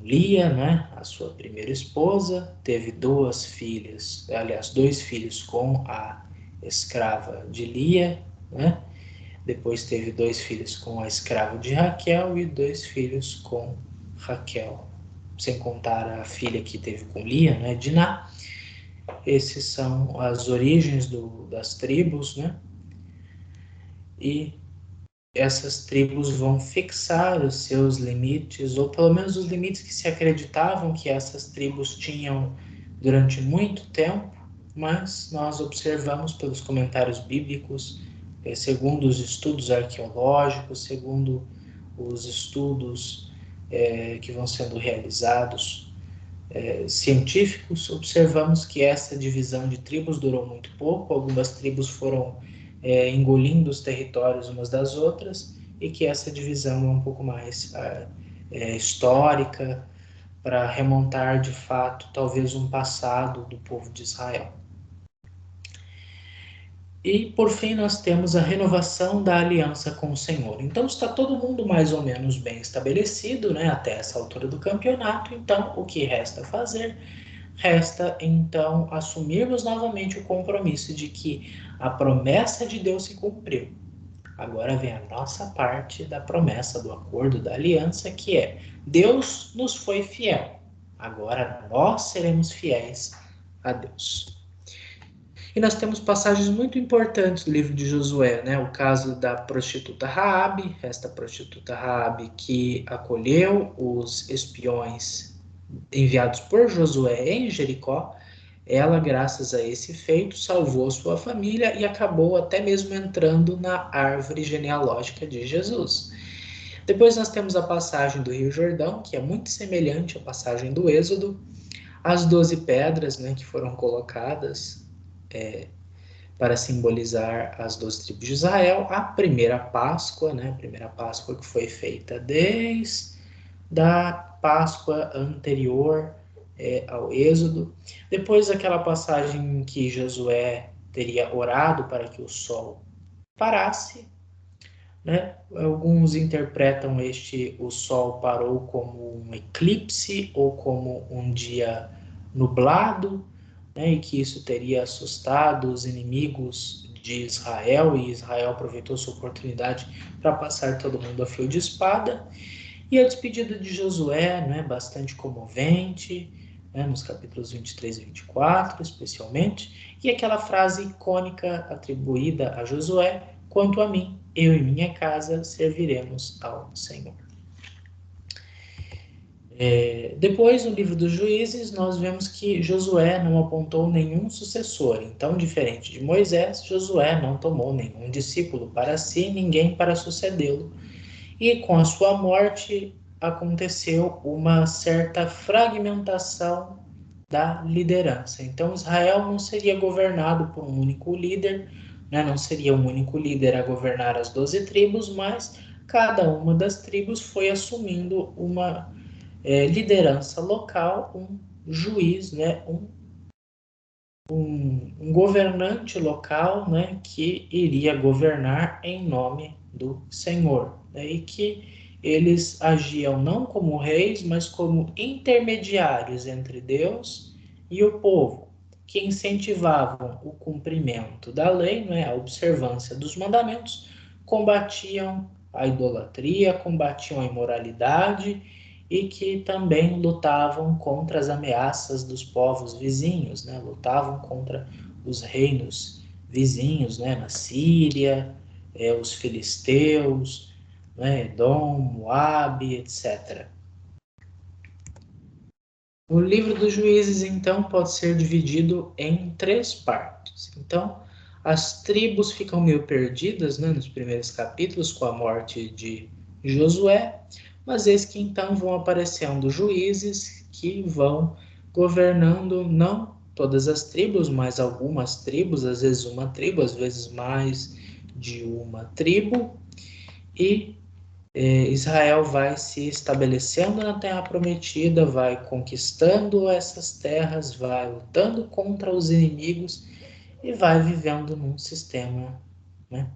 Lia, né, a sua primeira esposa, teve 2 filhas, aliás, 2 filhos com a escrava de Lia, né? Depois teve 2 filhos com a escrava de Raquel e 2 filhos com Raquel, sem contar a filha que teve com Lia, né, Diná. Esses são as origens das tribos, né? E essas tribos vão fixar os seus limites, ou pelo menos os limites que se acreditavam que essas tribos tinham durante muito tempo, mas nós observamos pelos comentários bíblicos, segundo os estudos arqueológicos, segundo os estudos que vão sendo realizados científicos, observamos que essa divisão de tribos durou muito pouco, algumas tribos foram engolindo os territórios umas das outras, e que essa divisão é um pouco mais histórica, para remontar de fato talvez um passado do povo de Israel. E por fim nós temos a renovação da aliança com o Senhor. Então está todo mundo mais ou menos bem estabelecido, né, até essa altura do campeonato. Então o que resta fazer? Resta então assumirmos novamente o compromisso de que a promessa de Deus se cumpriu. Agora vem a nossa parte da promessa, do acordo, da aliança, que é: Deus nos foi fiel. Agora nós seremos fiéis a Deus. E nós temos passagens muito importantes do livro de Josué, né? O caso da prostituta Raabe, esta prostituta Raabe que acolheu os espiões enviados por Josué em Jericó. Ela, graças a esse feito, salvou sua família e acabou até mesmo entrando na árvore genealógica de Jesus. Depois nós temos a passagem do Rio Jordão, que é muito semelhante à passagem do Êxodo, as 12 pedras, né, que foram colocadas para simbolizar as 12 tribos de Israel, a primeira Páscoa, né, a primeira Páscoa que foi feita desde a Páscoa anterior ao Êxodo. Depois aquela passagem em que Josué teria orado para que o sol parasse, né? Alguns interpretam o sol parou como um eclipse ou como um dia nublado, né? E que isso teria assustado os inimigos de Israel, e Israel aproveitou sua oportunidade para passar todo mundo a fio de espada. E a despedida de Josué, né, bastante comovente, né, nos capítulos 23 e 24, especialmente, e aquela frase icônica atribuída a Josué: quanto a mim, eu e minha casa serviremos ao Senhor. Depois, no livro dos Juízes, nós vemos que Josué não apontou nenhum sucessor. Então, diferente de Moisés, Josué não tomou nenhum discípulo para si, ninguém para sucedê-lo. E com a sua morte aconteceu uma certa fragmentação da liderança. Então Israel não seria governado por um único líder, né? Não seria um único líder a governar as 12 tribos, mas cada uma das tribos foi assumindo uma liderança local, um juiz, né? Um governante local, né, que iria governar em nome do Senhor, né, e que eles agiam não como reis, mas como intermediários entre Deus e o povo, que incentivavam o cumprimento da lei, né, a observância dos mandamentos, combatiam a idolatria, combatiam a imoralidade, e que também lutavam contra as ameaças dos povos vizinhos, né? Lutavam contra os reinos vizinhos, né? Na Síria, os filisteus, né, Edom, Moabe, etc. O livro dos Juízes, então, pode ser dividido em 3 partes. Então, as tribos ficam meio perdidas, né, nos primeiros capítulos, com a morte de Josué, mas eis que então vão aparecendo juízes que vão governando não todas as tribos, mas algumas tribos, às vezes uma tribo, às vezes mais de uma tribo, e Israel vai se estabelecendo na Terra Prometida, vai conquistando essas terras, vai lutando contra os inimigos e vai vivendo num sistema, né,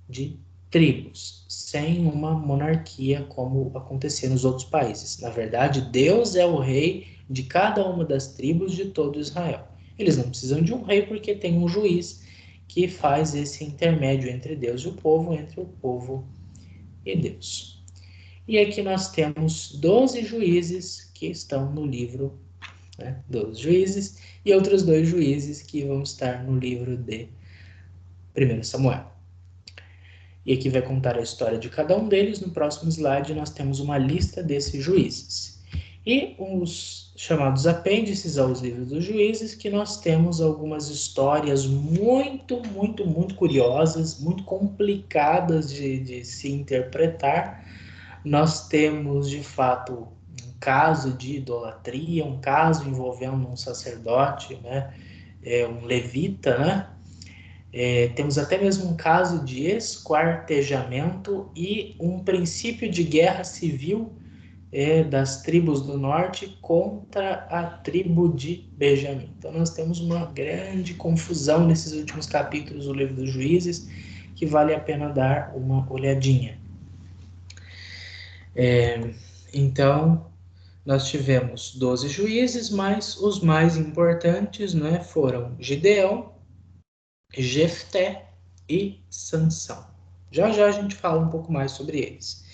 de tribos, sem uma monarquia como acontecia nos outros países. Na verdade, Deus é o rei de cada uma das tribos de todo Israel. Eles não precisam de um rei porque tem um juiz que faz esse intermédio entre Deus e o povo, entre o povo e Deus. E aqui nós temos 12 juízes que estão no livro, né, dos juízes, e outros 2 juízes que vão estar no livro de 1 Samuel. E aqui vai contar a história de cada um deles. No próximo slide nós temos uma lista desses juízes. E os chamados apêndices aos livros dos juízes, que nós temos algumas histórias muito curiosas, muito complicadas de se interpretar. Nós temos, de fato, um caso de idolatria, um caso envolvendo um sacerdote, né, um levita, né? Temos até mesmo um caso de esquartejamento e um princípio de guerra civil das tribos do norte contra a tribo de Benjamim. Então nós temos uma grande confusão nesses últimos capítulos do livro dos Juízes, que vale a pena dar uma olhadinha. Então, nós tivemos 12 juízes, mas os mais importantes, né, foram Gideão, Jefté e Sansão. Já já a gente fala um pouco mais sobre eles.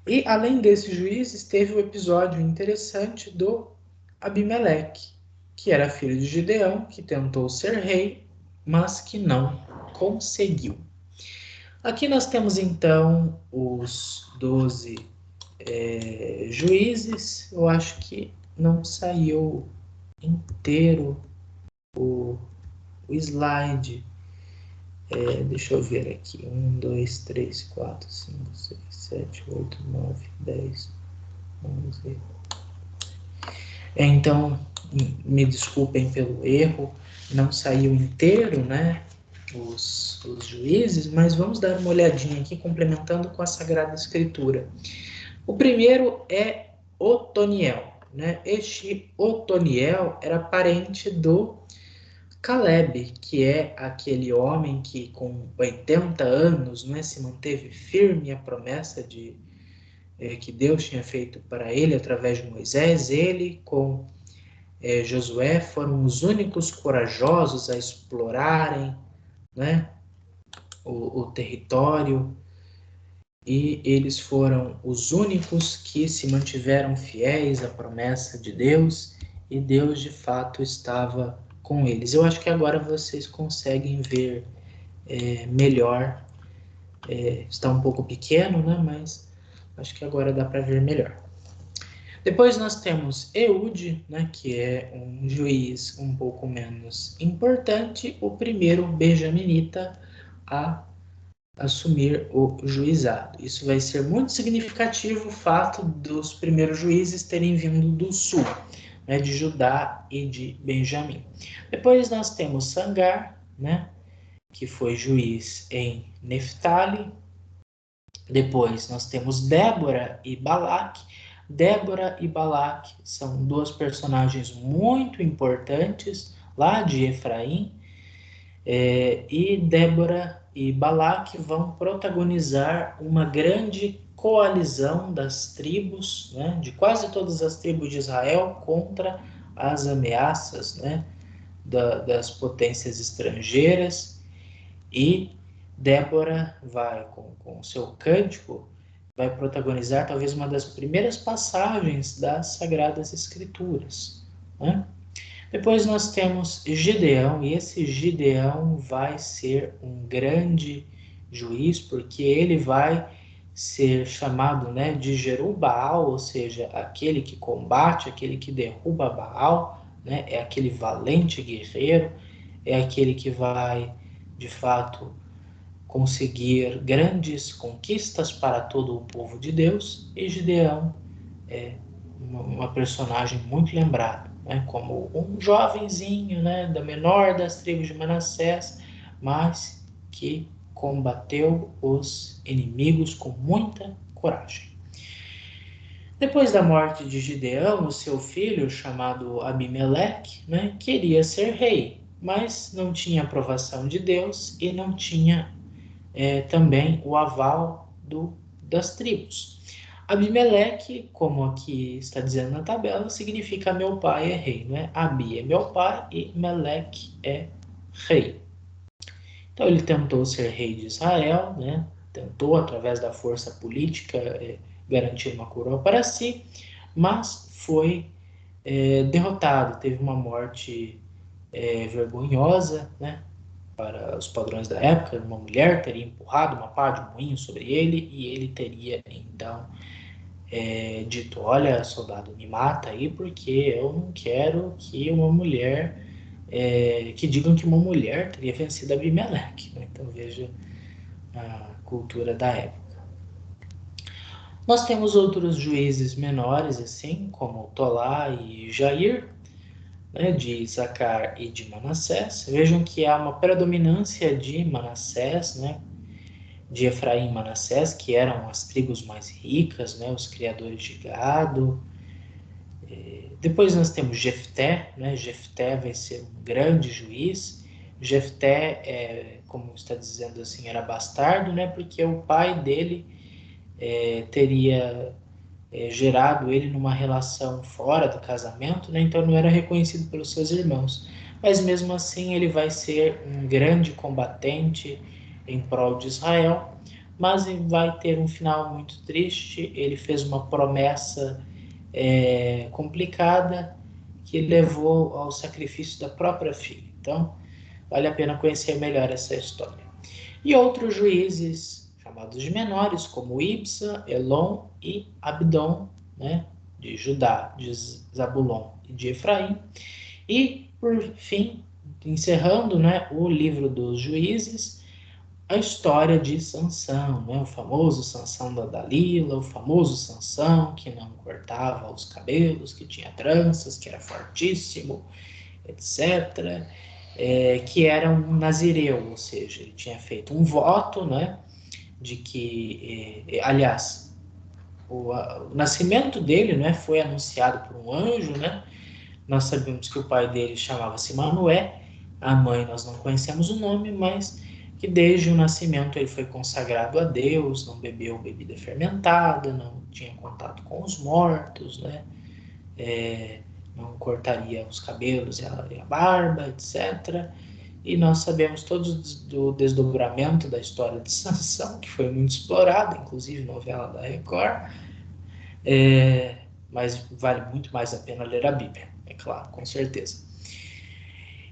E além desses juízes, teve o episódio interessante do Abimeleque, que era filho de Gideão, que tentou ser rei, mas que não conseguiu. Aqui nós temos então os 12 juízes. Eu acho que não saiu inteiro o slide. Deixa eu ver aqui. 1, 2, 3, 4, 5, 6, 7, 8, 9, 10, 11. Então, me desculpem pelo erro, não saiu inteiro, né? Os juízes, mas vamos dar uma olhadinha aqui, complementando com a Sagrada Escritura. O primeiro é Otoniel, né? Este Otoniel era parente do Caleb, que é aquele homem que com 80 anos, né, se manteve firme à promessa que Deus tinha feito para ele através de Moisés. Ele com Josué foram os únicos corajosos a explorarem, né, o território, e eles foram os únicos que se mantiveram fiéis à promessa de Deus, e Deus de fato estava com eles. Eu acho que agora vocês conseguem ver melhor. Está um pouco pequeno, né, mas acho que agora dá para ver melhor. Depois nós temos Eude, né, que é um juiz um pouco menos importante, o primeiro benjaminita a assumir o juizado. Isso vai ser muito significativo, o fato dos primeiros juízes terem vindo do sul, né, de Judá e de Benjamim. Depois nós temos Sangar, né, que foi juiz em Neftali. Depois nós temos Débora e Balaque. Débora e Balaque são 2 personagens muito importantes lá de Efraim. E Débora e Balaque vão protagonizar uma grande coalizão das tribos, né, de quase todas as tribos de Israel contra as ameaças, né, das potências estrangeiras. E Débora vai, com o seu cântico, vai protagonizar talvez uma das primeiras passagens das Sagradas Escrituras, né? Depois nós temos Gideão, e esse Gideão vai ser um grande juiz, porque ele vai ser chamado, né, de Jerubbaal, ou seja, aquele que combate, aquele que derruba Baal, né, é aquele valente guerreiro, é aquele que vai, de fato, conseguir grandes conquistas para todo o povo de Deus, e Gideão é uma personagem muito lembrada, né, como um jovenzinho, né, da menor das tribos de Manassés, mas que combateu os inimigos com muita coragem. Depois da morte de Gideão, o seu filho, chamado Abimeleque, né, queria ser rei, mas não tinha aprovação de Deus e não tinha também o aval das tribos. Abimeleque, como aqui está dizendo na tabela, significa meu pai é rei, né? Abi é meu pai e Meleque é rei. Então ele tentou ser rei de Israel, né? Tentou, através da força política, garantir uma coroa para si, mas foi derrotado, teve uma morte vergonhosa, né? Para os padrões da época, uma mulher teria empurrado uma pá de moinho sobre ele e ele teria então dito: olha, soldado, me mata aí porque eu não quero que uma mulher, que digam que uma mulher teria vencido Abimeleque, né? Então veja a cultura da época. Nós temos outros juízes menores, assim, como Tolá e Jair, né, de Issacar e de Manassés. Vejam que há uma predominância de Manassés, né, de Efraim e Manassés, que eram as tribos mais ricas, né, os criadores de gado. Depois nós temos Jefté, né? Jefté vai ser um grande juiz. Jefté, como está dizendo assim, era bastardo, né? Porque o pai dele teria gerado ele numa relação fora do casamento, né? Então não era reconhecido pelos seus irmãos. Mas mesmo assim ele vai ser um grande combatente em prol de Israel, mas vai ter um final muito triste. Ele fez uma promessa complicada que levou ao sacrifício da própria filha. Então vale a pena conhecer melhor essa história. E outros juízes chamados de menores, como Ibsa, Elon e Abdon, né, de Judá, de Zabulon e de Efraim. E, por fim, encerrando, né, o livro dos juízes, a história de Sansão, né, o famoso Sansão da Dalila, o famoso Sansão que não cortava os cabelos, que tinha tranças, que era fortíssimo, etc., que era um nazireu, ou seja, ele tinha feito um voto, né, de que, aliás, o nascimento dele, né, foi anunciado por um anjo, né. Nós sabemos que o pai dele chamava-se Manoé, a mãe nós não conhecemos o nome, mas que desde o nascimento ele foi consagrado a Deus, não bebeu bebida fermentada, não tinha contato com os mortos, né, não cortaria os cabelos e a barba, etc. E nós sabemos todos do desdobramento da história de Sansão, que foi muito explorada, inclusive novela da Record, mas vale muito mais a pena ler a Bíblia, é claro, com certeza.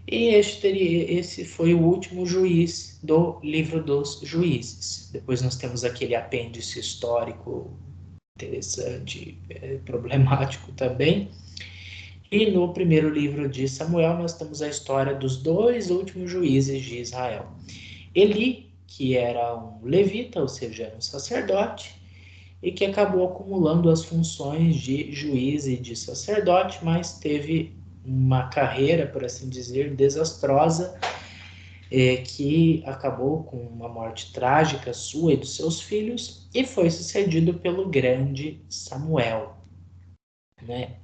E esse foi o último juiz do livro dos juízes. Depois nós temos aquele apêndice histórico interessante, problemático também. E no primeiro livro de Samuel nós temos a história dos dois últimos juízes de Israel. Eli, que era um levita, ou seja, era um sacerdote, e que acabou acumulando as funções de juiz e de sacerdote, mas teve uma carreira, por assim dizer, desastrosa, que acabou com uma morte trágica sua e dos seus filhos, e foi sucedido pelo grande Samuel, né?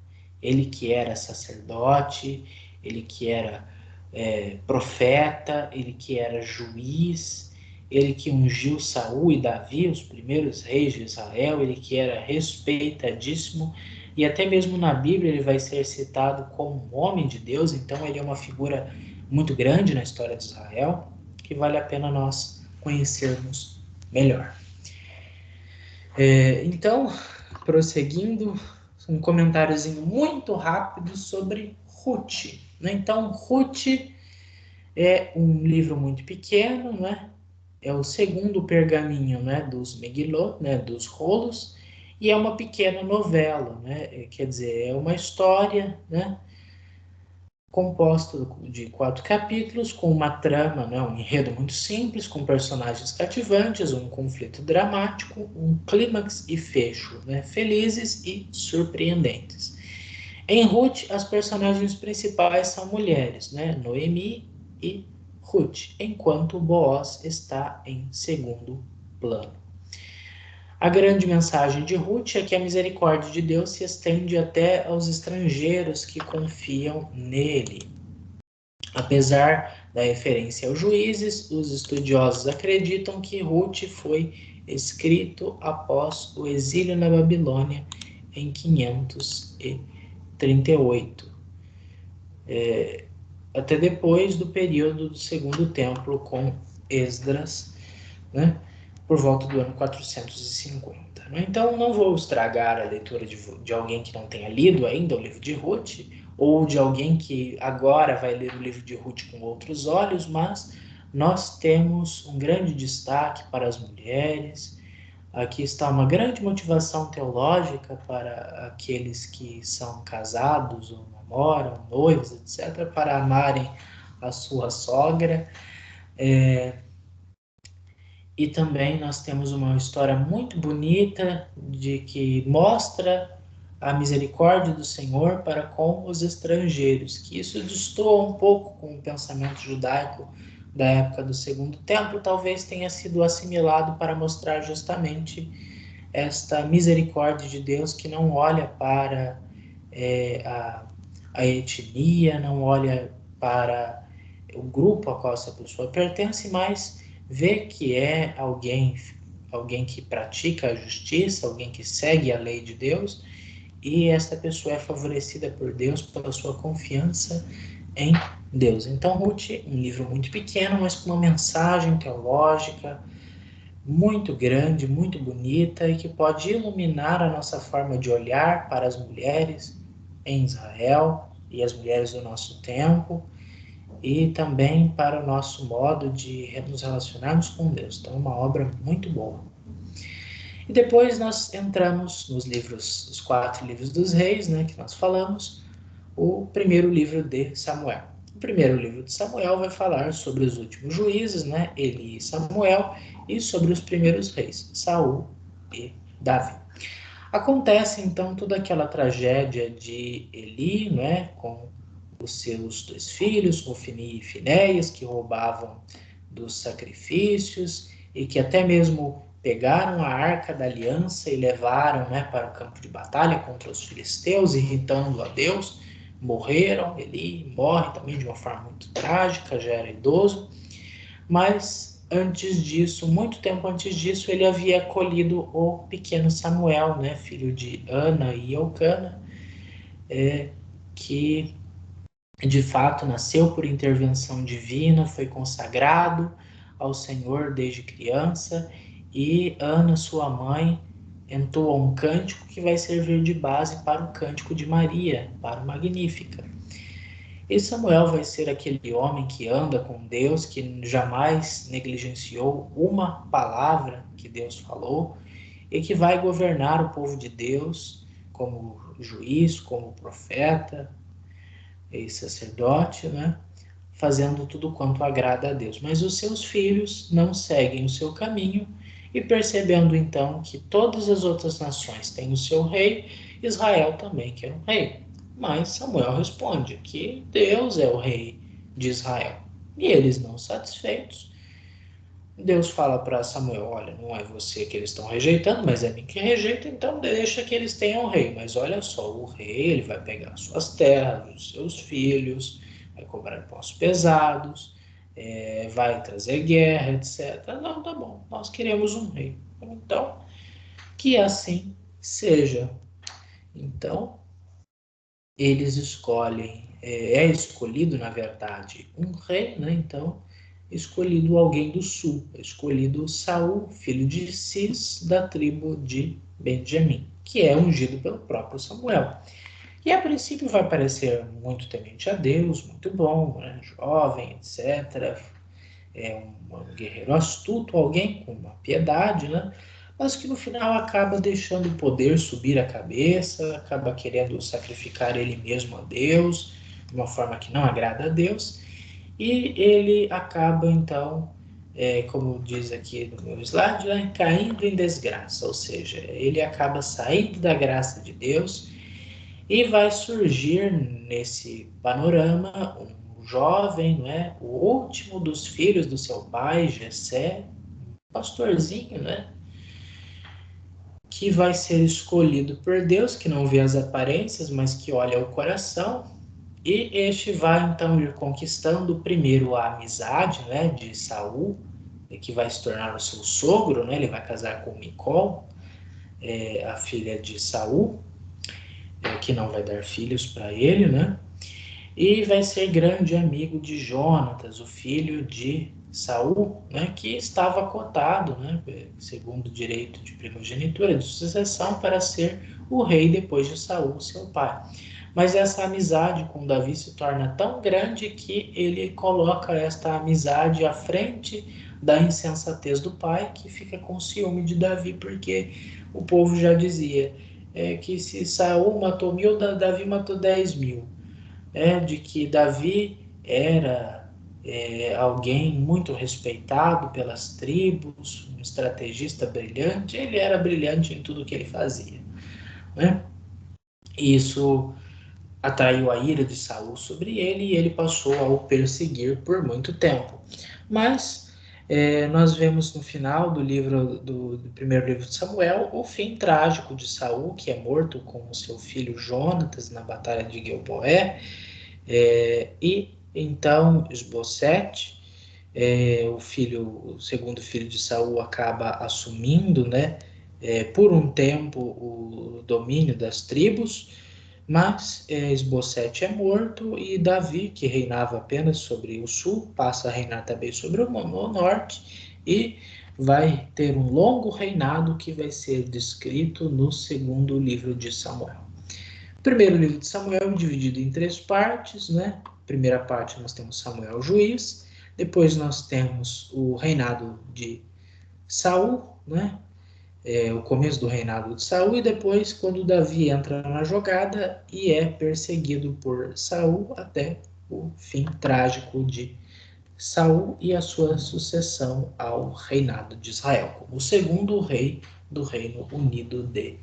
Ele que era sacerdote, ele que era profeta, ele que era juiz, ele que ungiu Saul e Davi, os primeiros reis de Israel, ele que era respeitadíssimo, e até mesmo na Bíblia ele vai ser citado como um homem de Deus, então ele é uma figura muito grande na história de Israel, que vale a pena nós conhecermos melhor. Então, prosseguindo, um comentáriozinho muito rápido sobre Ruth, né? Então, Ruth é um livro muito pequeno, né? é o segundo pergaminho, né, dos Megilot, né, dos rolos, e é uma pequena novela, né, quer dizer, é uma história, né, composta de 4 capítulos, com uma trama, né, um enredo muito simples, com personagens cativantes, um conflito dramático, um clímax e fecho, né, felizes e surpreendentes. Em Ruth, as personagens principais são mulheres, né, Noemi e Ruth, enquanto Boaz está em segundo plano. A grande mensagem de Ruth é que a misericórdia de Deus se estende até aos estrangeiros que confiam nele. Apesar da referência aos juízes, os estudiosos acreditam que Ruth foi escrito após o exílio na Babilônia em 538, até depois do período do Segundo Templo com Esdras, né, por volta do ano 450. Né? Então, não vou estragar a leitura de alguém que não tenha lido ainda o livro de Ruth, ou de alguém que agora vai ler o livro de Ruth com outros olhos, mas nós temos um grande destaque para as mulheres. Aqui está uma grande motivação teológica para aqueles que são casados ou namoram, noivos, etc., para amarem a sua sogra. E também nós temos uma história muito bonita de que mostra a misericórdia do Senhor para com os estrangeiros, que isso destoa um pouco com o pensamento judaico da época do Segundo Templo, talvez tenha sido assimilado para mostrar justamente esta misericórdia de Deus que não olha para a etnia, não olha para o grupo a qual essa pessoa pertence, mas vê que é alguém que pratica a justiça, alguém que segue a lei de Deus, e essa pessoa é favorecida por Deus pela sua confiança em Deus. Então, Ruth, um livro muito pequeno, mas com uma mensagem teológica muito grande, muito bonita e que pode iluminar a nossa forma de olhar para as mulheres em Israel e as mulheres do nosso tempo e também para o nosso modo de nos relacionarmos com Deus. Então, é uma obra muito boa. E depois nós entramos nos livros, os 4 livros dos reis, né, que nós falamos, o primeiro livro de Samuel. O primeiro livro de Samuel vai falar sobre os últimos juízes, né, Eli e Samuel, e sobre os primeiros reis, Saul e Davi. Acontece então toda aquela tragédia de Eli, né, com os seus 2 filhos, Ofni e Finéias, que roubavam dos sacrifícios e que até mesmo pegaram a arca da aliança e levaram, né, para o campo de batalha contra os filisteus, irritando a Deus. Morreram, Eli morre também de uma forma muito trágica, já era idoso, mas antes disso, muito tempo antes disso, ele havia acolhido o pequeno Samuel, né, filho de Ana e Elcana, que de fato nasceu por intervenção divina, foi consagrado ao Senhor desde criança, e Ana, sua mãe, entoa um cântico que vai servir de base para o cântico de Maria, para o Magnífica. E Samuel vai ser aquele homem que anda com Deus, que jamais negligenciou uma palavra que Deus falou, e que vai governar o povo de Deus como juiz, como profeta, e sacerdote, né? Fazendo tudo quanto agrada a Deus. Mas os seus filhos não seguem o seu caminho e percebendo então que todas as outras nações têm o seu rei, Israel também quer um rei. Mas Samuel responde que Deus é o rei de Israel. E eles não satisfeitos, Deus fala para Samuel, olha, não é você que eles estão rejeitando, mas é mim que rejeita, então deixa que eles tenham um rei. Mas olha só, o rei ele vai pegar suas terras, os seus filhos, vai cobrar impostos pesados, vai trazer guerra, etc. Não, tá bom, nós queremos um rei. Então, que assim seja. Então, eles escolhem, é escolhido, na verdade, um rei, né? Então, escolhido alguém do sul, escolhido Saul, filho de Cis, da tribo de Benjamim, que é ungido pelo próprio Samuel. E a princípio vai parecer muito temente a Deus, muito bom, né? Jovem, etc., um guerreiro astuto, alguém com uma piedade, né? Mas que no final acaba deixando o poder subir a cabeça, acaba querendo sacrificar ele mesmo a Deus, de uma forma que não agrada a Deus, e ele acaba então, como diz aqui no meu slide, né, caindo em desgraça, ou seja, ele acaba saindo da graça de Deus e vai surgir nesse panorama um jovem, não é? O último dos filhos do seu pai, Jessé, um pastorzinho, né? Que vai ser escolhido por Deus, que não vê as aparências, mas que olha o coração. E este vai então ir conquistando primeiro a amizade, né, de Saul, que vai se tornar o seu sogro, né? Ele vai casar com Micol, a filha de Saul, que não vai dar filhos para ele, né? E vai ser grande amigo de Jonatas, o filho de Saul, né, que estava cotado, né, segundo o direito de primogenitura, de sucessão, para ser o rei depois de Saul, seu pai. Mas essa amizade com Davi se torna tão grande que ele coloca esta amizade à frente da insensatez do pai, que fica com ciúme de Davi, porque o povo já dizia que se Saul matou 1000, Davi matou 10.000, de que Davi era alguém muito respeitado pelas tribos, um estrategista brilhante, ele era brilhante em tudo que ele fazia, né? E isso atraiu a ira de Saul sobre ele e ele passou a o perseguir por muito tempo. Mas nós vemos no final do livro do primeiro livro de Samuel o fim trágico de Saul, que é morto com o seu filho Jonatas na batalha de Gilboé. E então Esbocete, o segundo filho de Saul, acaba assumindo, né, por um tempo o domínio das tribos, mas Esbocete é morto e Davi, que reinava apenas sobre o sul, passa a reinar também sobre o norte e vai ter um longo reinado que vai ser descrito no segundo livro de Samuel. O primeiro livro de Samuel é dividido em 3 partes, né? Primeira parte nós temos Samuel juiz, depois nós temos o reinado de Saul, né? O começo do reinado de Saul, e depois quando Davi entra na jogada e é perseguido por Saul até o fim trágico de Saul e a sua sucessão ao reinado de Israel, como o segundo rei do Reino Unido de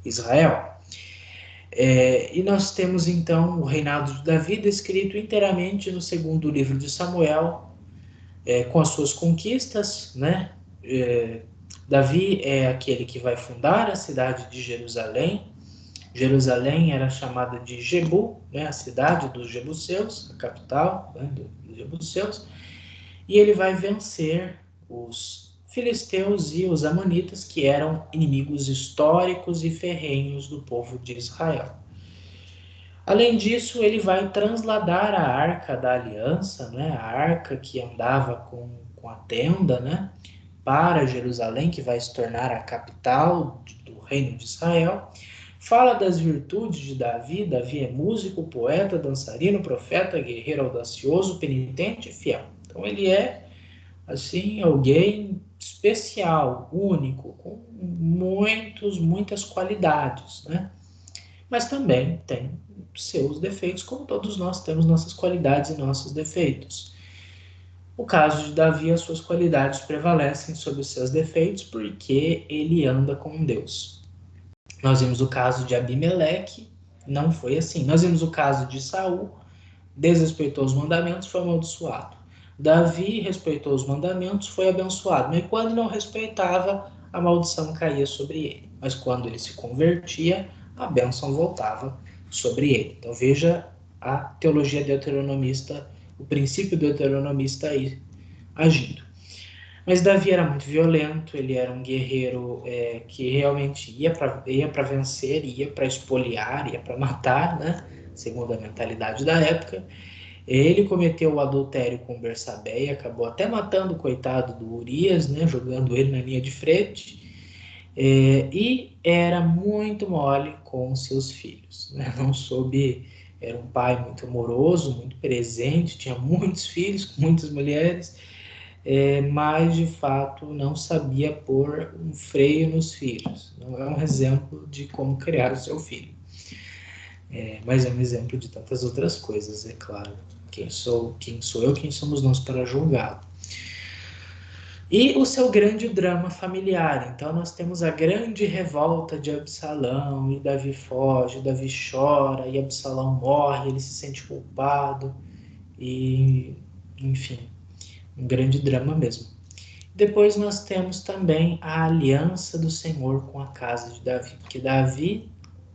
Israel. E nós temos então o reinado de Davi descrito inteiramente no segundo livro de Samuel, com as suas conquistas, né? Davi é aquele que vai fundar a cidade de Jerusalém. Jerusalém era chamada de Jebu, né? A cidade dos Jebuseus, a capital, né, dos Jebuseus. E ele vai vencer os filisteus e os amonitas, que eram inimigos históricos e ferrenhos do povo de Israel. Além disso, ele vai transladar a Arca da Aliança, né, a arca que andava com a tenda, né, para Jerusalém, que vai se tornar a capital do reino de Israel. Fala das virtudes de Davi. Davi é músico, poeta, dançarino, profeta, guerreiro audacioso, penitente e fiel. Então ele é, assim, alguém especial, único, com muitas qualidades, né? Mas também tem seus defeitos, como todos nós temos nossas qualidades e nossos defeitos. No caso de Davi, as suas qualidades prevalecem sobre os seus defeitos porque ele anda com Deus. Nós vimos o caso de Abimeleque, não foi assim. Nós vimos o caso de Saul, desrespeitou os mandamentos, foi amaldiçoado. Davi respeitou os mandamentos, foi abençoado. Mas quando não respeitava, a maldição caía sobre ele. Mas quando ele se convertia, a bênção voltava sobre ele. Então veja a teologia deuteronomista, o princípio deuteronomista aí agindo. Mas Davi era muito violento, ele era um guerreiro que realmente ia para vencer, ia para espoliar, ia para matar, né? Segundo a mentalidade da época. Ele cometeu o adultério com Bersabé e acabou até matando o coitado do Urias, né? Jogando ele na linha de frente. E era muito mole com seus filhos, né? Não soube, era um pai muito amoroso, muito presente, tinha muitos filhos, muitas mulheres, mas de fato não sabia pôr um freio nos filhos. Não é um exemplo de como criar o seu filho, mas é um exemplo de tantas outras coisas, é claro. Quem sou eu, quem somos nós para julgá-lo? E o seu grande drama familiar. Então, nós temos a grande revolta de Absalão, e Davi foge, Davi chora, e Absalão morre, ele se sente culpado, e, enfim, um grande drama mesmo. Depois nós temos também a aliança do Senhor com a casa de Davi, porque Davi,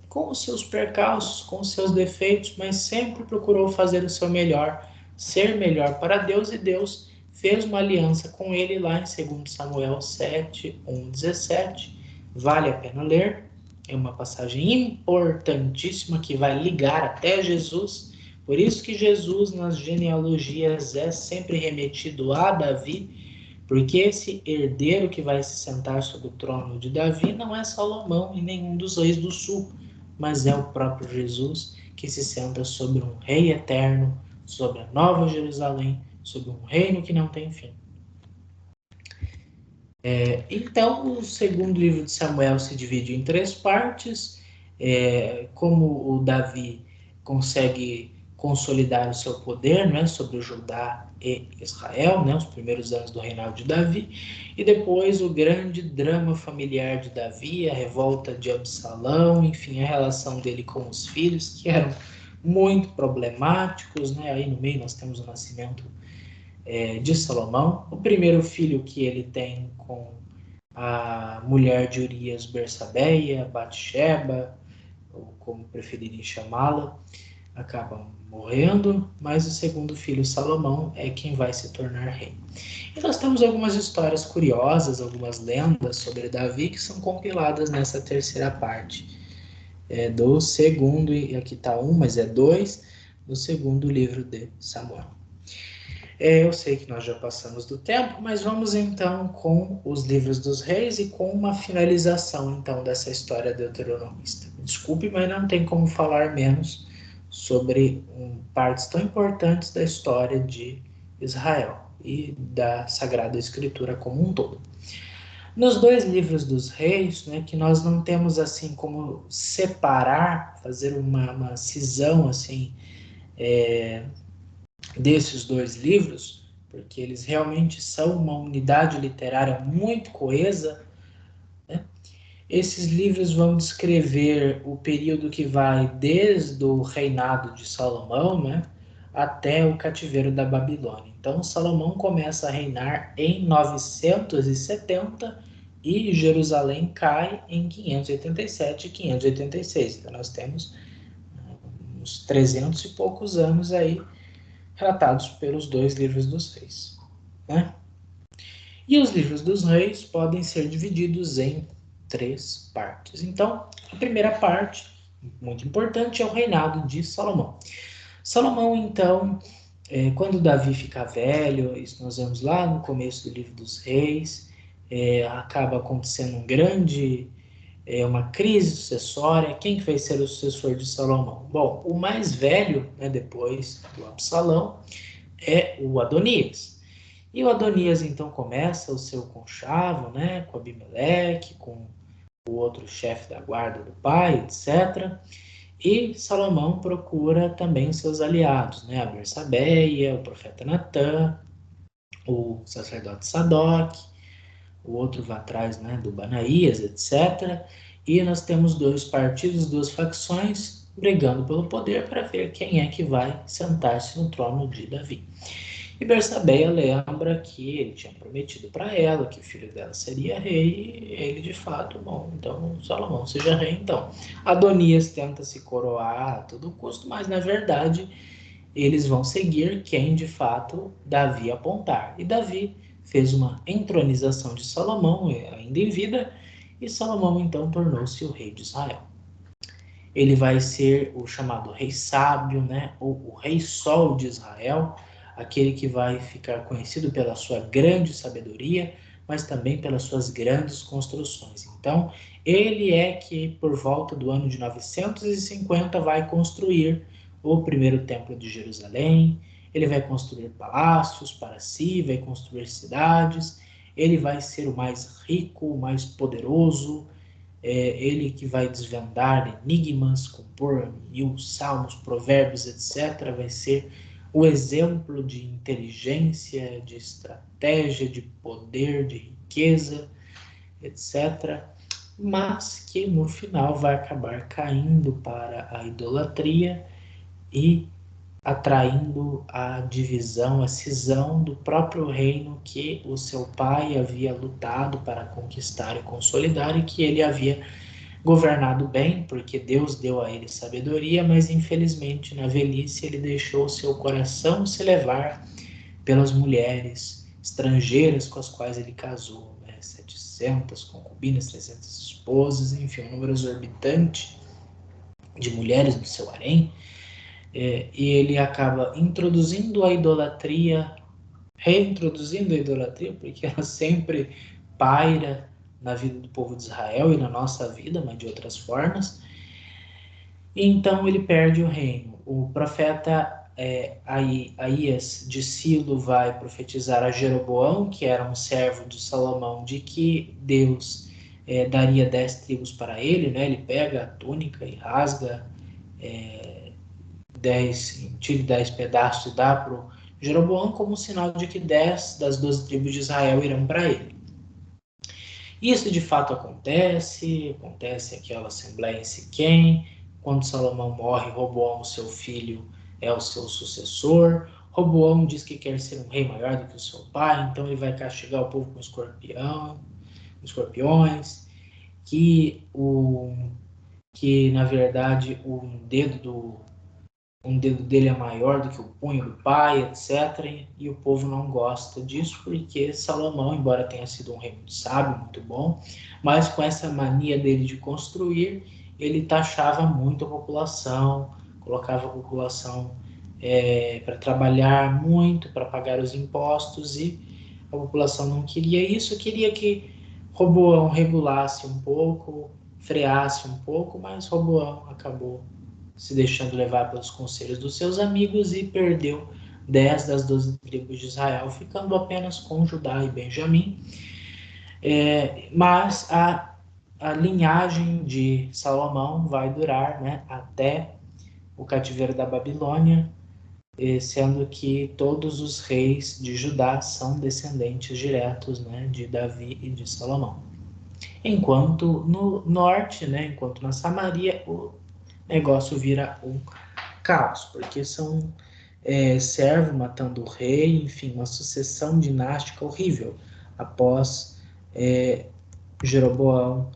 com os seus percalços, com os seus defeitos, mas sempre procurou fazer o seu melhor, ser melhor para Deus, e Deus fez uma aliança com ele lá em 2 Samuel 7, 1, 17. Vale a pena ler, é uma passagem importantíssima que vai ligar até Jesus. Por isso que Jesus nas genealogias é sempre remetido a Davi, porque esse herdeiro que vai se sentar sobre o trono de Davi não é Salomão e nenhum dos reis do sul, mas é o próprio Jesus que se senta sobre um rei eterno, sobre a nova Jerusalém, sobre um reino que não tem fim. Então, o segundo livro de Samuel se divide em 3 partes. Como o Davi consegue consolidar o seu poder, né, sobre o Judá e Israel, né, os primeiros anos do reinado de Davi, e depois o grande drama familiar de Davi, a revolta de Absalão, enfim, a relação dele com os filhos, que eram muito problemáticos, né? Aí no meio nós temos o nascimento de Salomão, o primeiro filho que ele tem com a mulher de Urias, Bersabeia, Batsheba, ou como preferirem chamá-la, acaba morrendo, mas o segundo filho, Salomão, é quem vai se tornar rei. E nós temos algumas histórias curiosas, algumas lendas sobre Davi que são compiladas nessa terceira parte do segundo, e aqui está um, mas é dois, do segundo livro de Samuel. Eu sei que nós já passamos do tempo, mas vamos então com os livros dos reis e com uma finalização então dessa história deuteronomista. Desculpe, mas não tem como falar menos sobre partes tão importantes da história de Israel e da Sagrada Escritura como um todo. Nos 2 livros dos reis, né, que nós não temos assim como separar, fazer uma cisão assim, desses 2 livros, porque eles realmente são uma unidade literária muito coesa, né? Esses livros vão descrever o período que vai desde o reinado de Salomão, né, até o cativeiro da Babilônia. Então, Salomão começa a reinar em 970 e Jerusalém cai em 587 e 586. Então, nós temos uns 300 e poucos anos aí relatados pelos 2 livros dos reis, né? E os livros dos reis podem ser divididos em 3 partes. Então, a primeira parte, muito importante, é o reinado de Salomão. Salomão, então, quando Davi fica velho, isso nós vemos lá no começo do livro dos reis, acaba acontecendo uma crise sucessória. Quem que vai ser o sucessor de Salomão? Bom, o mais velho, né, depois do Absalão, é o Adonias. E o Adonias, então, começa o seu conchavo, né, com Abimeleque, com o outro chefe da guarda do pai, etc. E Salomão procura também seus aliados, né, a Bersabeia, o profeta Natã, o sacerdote Sadoc, o outro vai atrás, né, do Banaías, etc. E nós temos 2 partidos, 2 facções brigando pelo poder para ver quem é que vai sentar-se no trono de Davi. E Bersabeia lembra que ele tinha prometido para ela que o filho dela seria rei, e ele de fato, bom, então Salomão seja rei então. Adonias tenta se coroar a todo custo, mas na verdade eles vão seguir quem de fato Davi apontar. E Davi fez uma entronização de Salomão, ainda em vida, e Salomão então tornou-se o rei de Israel. Ele vai ser o chamado rei sábio, né? Ou o rei sol de Israel, aquele que vai ficar conhecido pela sua grande sabedoria, mas também pelas suas grandes construções. Então, ele é que, por volta do ano de 950, vai construir o primeiro templo de Jerusalém, ele vai construir palácios para si, vai construir cidades, ele vai ser o mais rico, o mais poderoso, ele que vai desvendar enigmas, compor 1000 salmos, provérbios, etc. Vai ser o exemplo de inteligência, de estratégia, de poder, de riqueza, etc. Mas que no final vai acabar caindo para a idolatria e atraindo a divisão, a cisão do próprio reino que o seu pai havia lutado para conquistar e consolidar e que ele havia governado bem, porque Deus deu a ele sabedoria, mas infelizmente na velhice ele deixou seu coração se levar pelas mulheres estrangeiras com as quais ele casou, né? 700 concubinas, 300 esposas, enfim, um número exorbitante de mulheres no seu harém, e ele acaba introduzindo a idolatria, reintroduzindo a idolatria, porque ela sempre paira na vida do povo de Israel e na nossa vida, mas de outras formas. E então ele perde o reino. O profeta Aías de Silo vai profetizar a Jeroboão, que era um servo de Salomão, de que Deus daria 10 tribos para ele, né? Ele pega a túnica e rasga 10 pedaços e dá para o Jeroboão como um sinal de que 10 das 12 tribos de Israel irão para ele. Isso de fato acontece aquela assembleia em Siquém, quando Salomão morre, Roboão, seu filho, é o seu sucessor. Roboão diz que quer ser um rei maior do que o seu pai, então ele vai castigar o povo com escorpiões, que na verdade um dedo dele é maior do que o punho do pai, etc. E o povo não gosta disso, porque Salomão, embora tenha sido um rei muito sábio, muito bom, mas com essa mania dele de construir, ele taxava muito a população, colocava a população para trabalhar muito, para pagar os impostos, e a população não queria isso, queria que Roboão regulasse um pouco, freasse um pouco, mas Roboão acabou se deixando levar pelos conselhos dos seus amigos e perdeu 10 das 12 tribos de Israel, ficando apenas com Judá e Benjamim. Mas a linhagem de Salomão vai durar, né, até o cativeiro da Babilônia, sendo que todos os reis de Judá são descendentes diretos, né, de Davi e de Salomão. Enquanto no norte, né, enquanto na Samaria, o negócio vira um caos, porque são servo matando o rei, enfim, uma sucessão dinástica horrível após Jeroboão.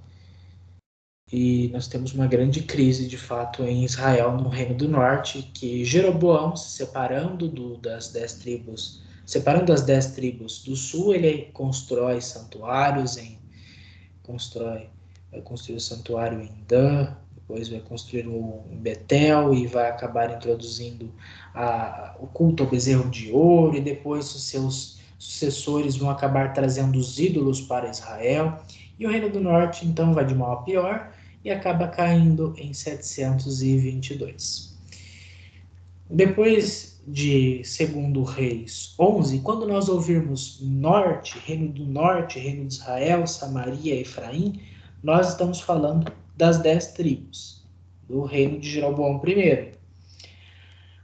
E nós temos uma grande crise, de fato, em Israel, no Reino do Norte, que Jeroboão, se separando das 10 tribos, separando as 10 tribos do sul, ele constrói santuários vai construir o santuário em Dan, depois vai construir em Betel e vai acabar introduzindo o culto ao bezerro de ouro, e depois os seus sucessores vão acabar trazendo os ídolos para Israel, e o Reino do Norte então vai de mal a pior e acaba caindo em 722. Depois de 2 Reis 11, quando nós ouvirmos norte, Reino do Norte, Reino de Israel, Samaria, Efraim, nós estamos falando das 10 tribos, do reino de Jeroboão I.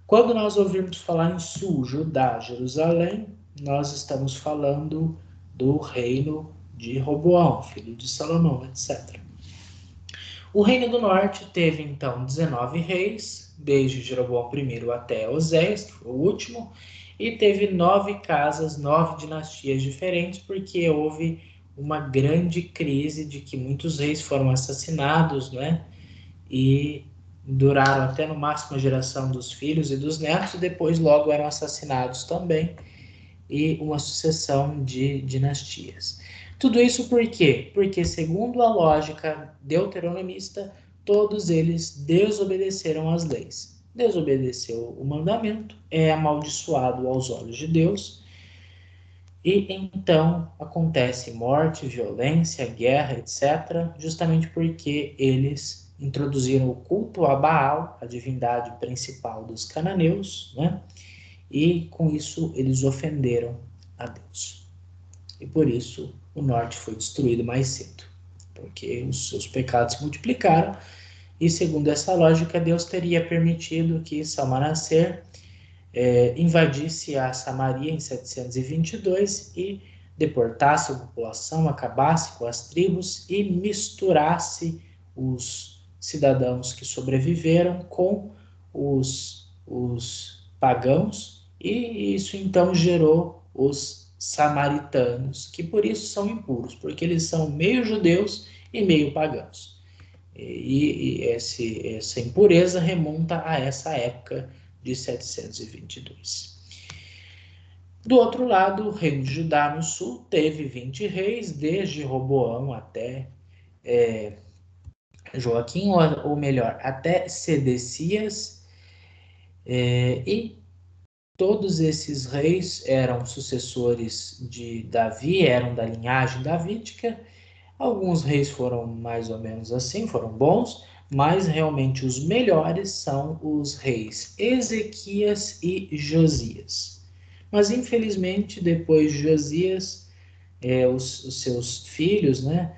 Quando nós ouvirmos falar em sul, Judá, Jerusalém, nós estamos falando do reino de Roboão, filho de Salomão, etc. O reino do norte teve então 19 reis, desde Jeroboão I até Oséias, que foi o último, e teve 9 casas, 9 dinastias diferentes, porque houve uma grande crise de que muitos reis foram assassinados, né? E duraram até no máximo a geração dos filhos e dos netos, e depois logo eram assassinados também, e uma sucessão de dinastias. Tudo isso por quê? Porque, segundo a lógica deuteronomista, todos eles desobedeceram às leis. Desobedeceu o mandamento, é amaldiçoado aos olhos de Deus, e então acontece morte, violência, guerra, etc., justamente porque eles introduziram o culto a Baal, a divindade principal dos cananeus, né? e com isso eles ofenderam a Deus. E por isso o norte foi destruído mais cedo, porque os seus pecados se multiplicaram, e segundo essa lógica, Deus teria permitido que Salmanaser invadisse a Samaria em 722 e deportasse a população, acabasse com as tribos e misturasse os cidadãos que sobreviveram com os pagãos, e isso então gerou os samaritanos, que por isso são impuros, porque eles são meio judeus e meio pagãos. Essa impureza remonta a essa época de 722. Do outro lado, o reino de Judá no sul teve 20 reis, desde Roboão até Joaquim, ou melhor, até Sedecias, e todos esses reis eram sucessores de Davi, eram da linhagem davídica. Alguns reis foram mais ou menos assim, foram bons, mas realmente os melhores são os reis Ezequias e Josias. Mas infelizmente, depois de Josias, os seus filhos, né,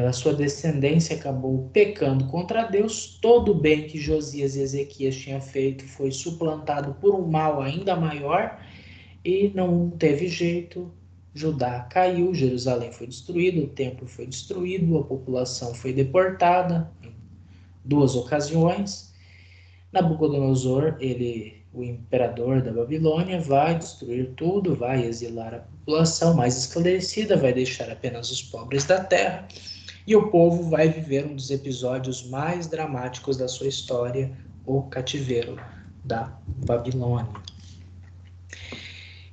a sua descendência acabou pecando contra Deus. Todo o bem que Josias e Ezequias tinham feito foi suplantado por um mal ainda maior, e não teve jeito. Judá caiu, Jerusalém foi destruído, o templo foi destruído, a população foi deportada em 2 ocasiões. Nabucodonosor, o imperador da Babilônia, vai destruir tudo, vai exilar a população mais esclarecida, vai deixar apenas os pobres da terra, e o povo vai viver um dos episódios mais dramáticos da sua história, o cativeiro da Babilônia.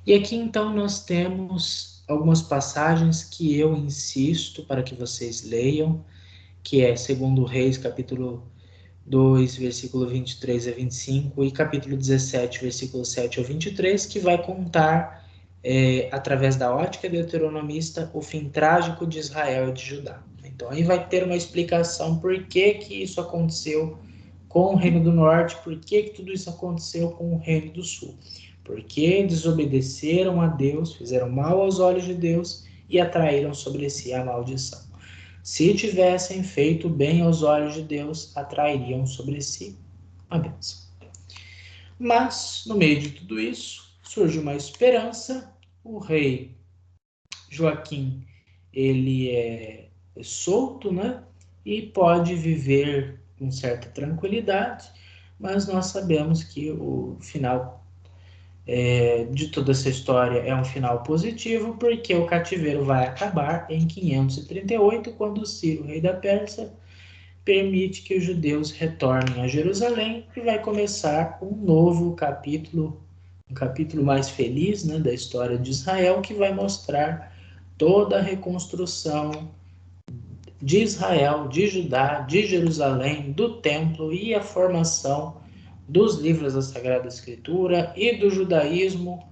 E aqui então nós temos algumas passagens que eu insisto para que vocês leiam, que é 2 Reis, capítulo 2, versículo 23 a 25, e capítulo 17, versículo 7 ao 23, que vai contar, através da ótica deuteronomista, o fim trágico de Israel e de Judá. Então aí vai ter uma explicação por que que isso aconteceu com o Reino do Norte, por que que tudo isso aconteceu com o Reino do Sul. Porque desobedeceram a Deus, fizeram mal aos olhos de Deus e atraíram sobre si a maldição. Se tivessem feito bem aos olhos de Deus, atrairiam sobre si a bênção. Mas, no meio de tudo isso, surge uma esperança. O rei Joaquim, ele é solto, né? E pode viver com certa tranquilidade, mas nós sabemos que o final de toda essa história é um final positivo, porque o cativeiro vai acabar em 538, quando Ciro, rei da Pérsia, permite que os judeus retornem a Jerusalém, e vai começar um novo capítulo, um capítulo mais feliz, né, da história de Israel, que vai mostrar toda a reconstrução de Israel, de Judá, de Jerusalém, do templo, e a formação dos livros da Sagrada Escritura e do judaísmo,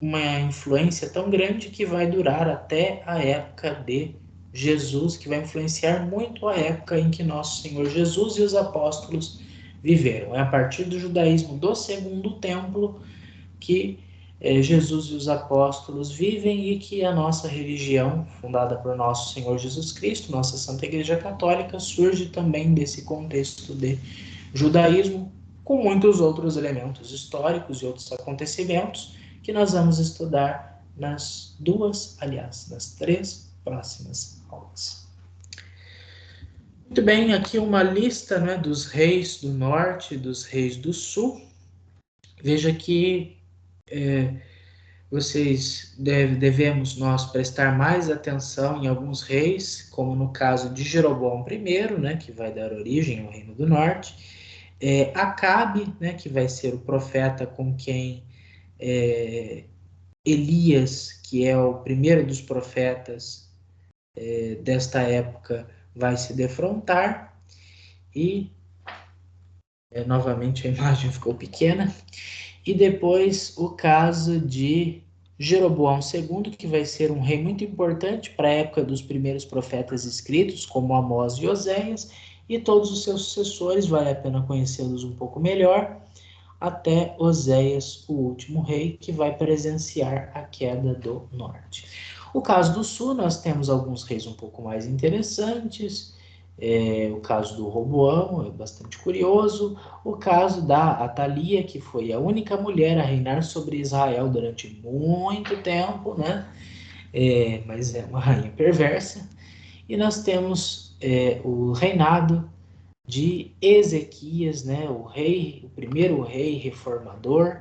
uma influência tão grande que vai durar até a época de Jesus, que vai influenciar muito a época em que nosso Senhor Jesus e os apóstolos viveram. É a partir do judaísmo do Segundo Templo que Jesus e os apóstolos vivem, e que a nossa religião, fundada por nosso Senhor Jesus Cristo, nossa Santa Igreja Católica, surge também desse contexto de judaísmo, com muitos outros elementos históricos e outros acontecimentos que nós vamos estudar nas três próximas aulas. Muito bem, aqui uma lista, né, dos reis do norte e dos reis do sul. Veja que devemos nós prestar mais atenção em alguns reis, como no caso de Jeroboão I, né, que vai dar origem ao Reino do Norte, Acabe, né, que vai ser o profeta com quem Elias, que é o primeiro dos profetas desta época, vai se defrontar, e novamente a imagem ficou pequena. E depois o caso de Jeroboão II, que vai ser um rei muito importante para a época dos primeiros profetas escritos, como Amós e Oséias, e todos os seus sucessores, vale a pena conhecê-los um pouco melhor. até Oséias, o último rei, que vai presenciar a queda do norte. O caso do sul, nós temos alguns reis um pouco mais interessantes. O caso do Roboão é bastante curioso. O caso da Atalia, que foi a única mulher a reinar sobre Israel durante muito tempo, né? Mas é uma rainha perversa. E nós temos o reinado de Ezequias, né? O primeiro rei reformador,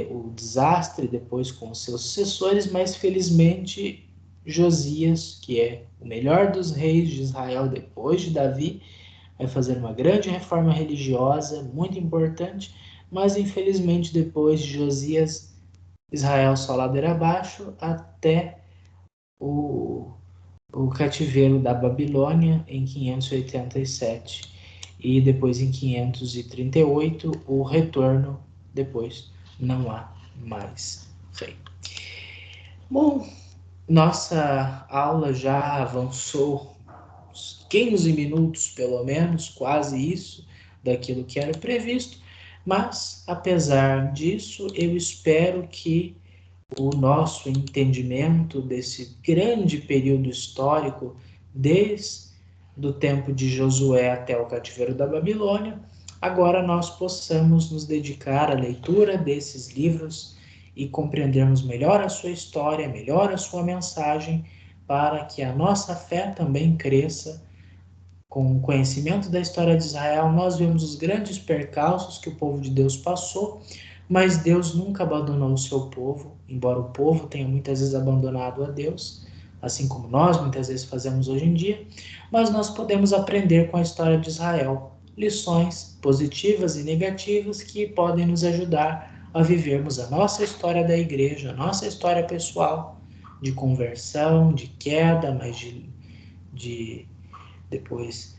o desastre depois com os seus sucessores, mas felizmente Josias, que é o melhor dos reis de Israel depois de Davi, vai fazer uma grande reforma religiosa, muito importante, mas infelizmente depois de Josias, Israel só ladeira abaixo até o, o cativeiro da Babilônia em 587 e depois em 538 o retorno, depois não há mais rei. Bom, nossa aula já avançou uns 15 minutos, pelo menos, quase isso, daquilo que era previsto, mas, apesar disso, eu espero que o nosso entendimento desse grande período histórico, desde o tempo de Josué até o cativeiro da Babilônia, agora nós possamos nos dedicar à leitura desses livros e compreendermos melhor a sua história, melhor a sua mensagem, para que a nossa fé também cresça. Com o conhecimento da história de Israel, nós vemos os grandes percalços que o povo de Deus passou, mas Deus nunca abandonou o seu povo, embora o povo tenha muitas vezes abandonado a Deus, assim como nós muitas vezes fazemos hoje em dia, mas nós podemos aprender com a história de Israel lições positivas e negativas que podem nos ajudar a vivermos a nossa história da igreja, a nossa história pessoal de conversão, de queda, mas de depois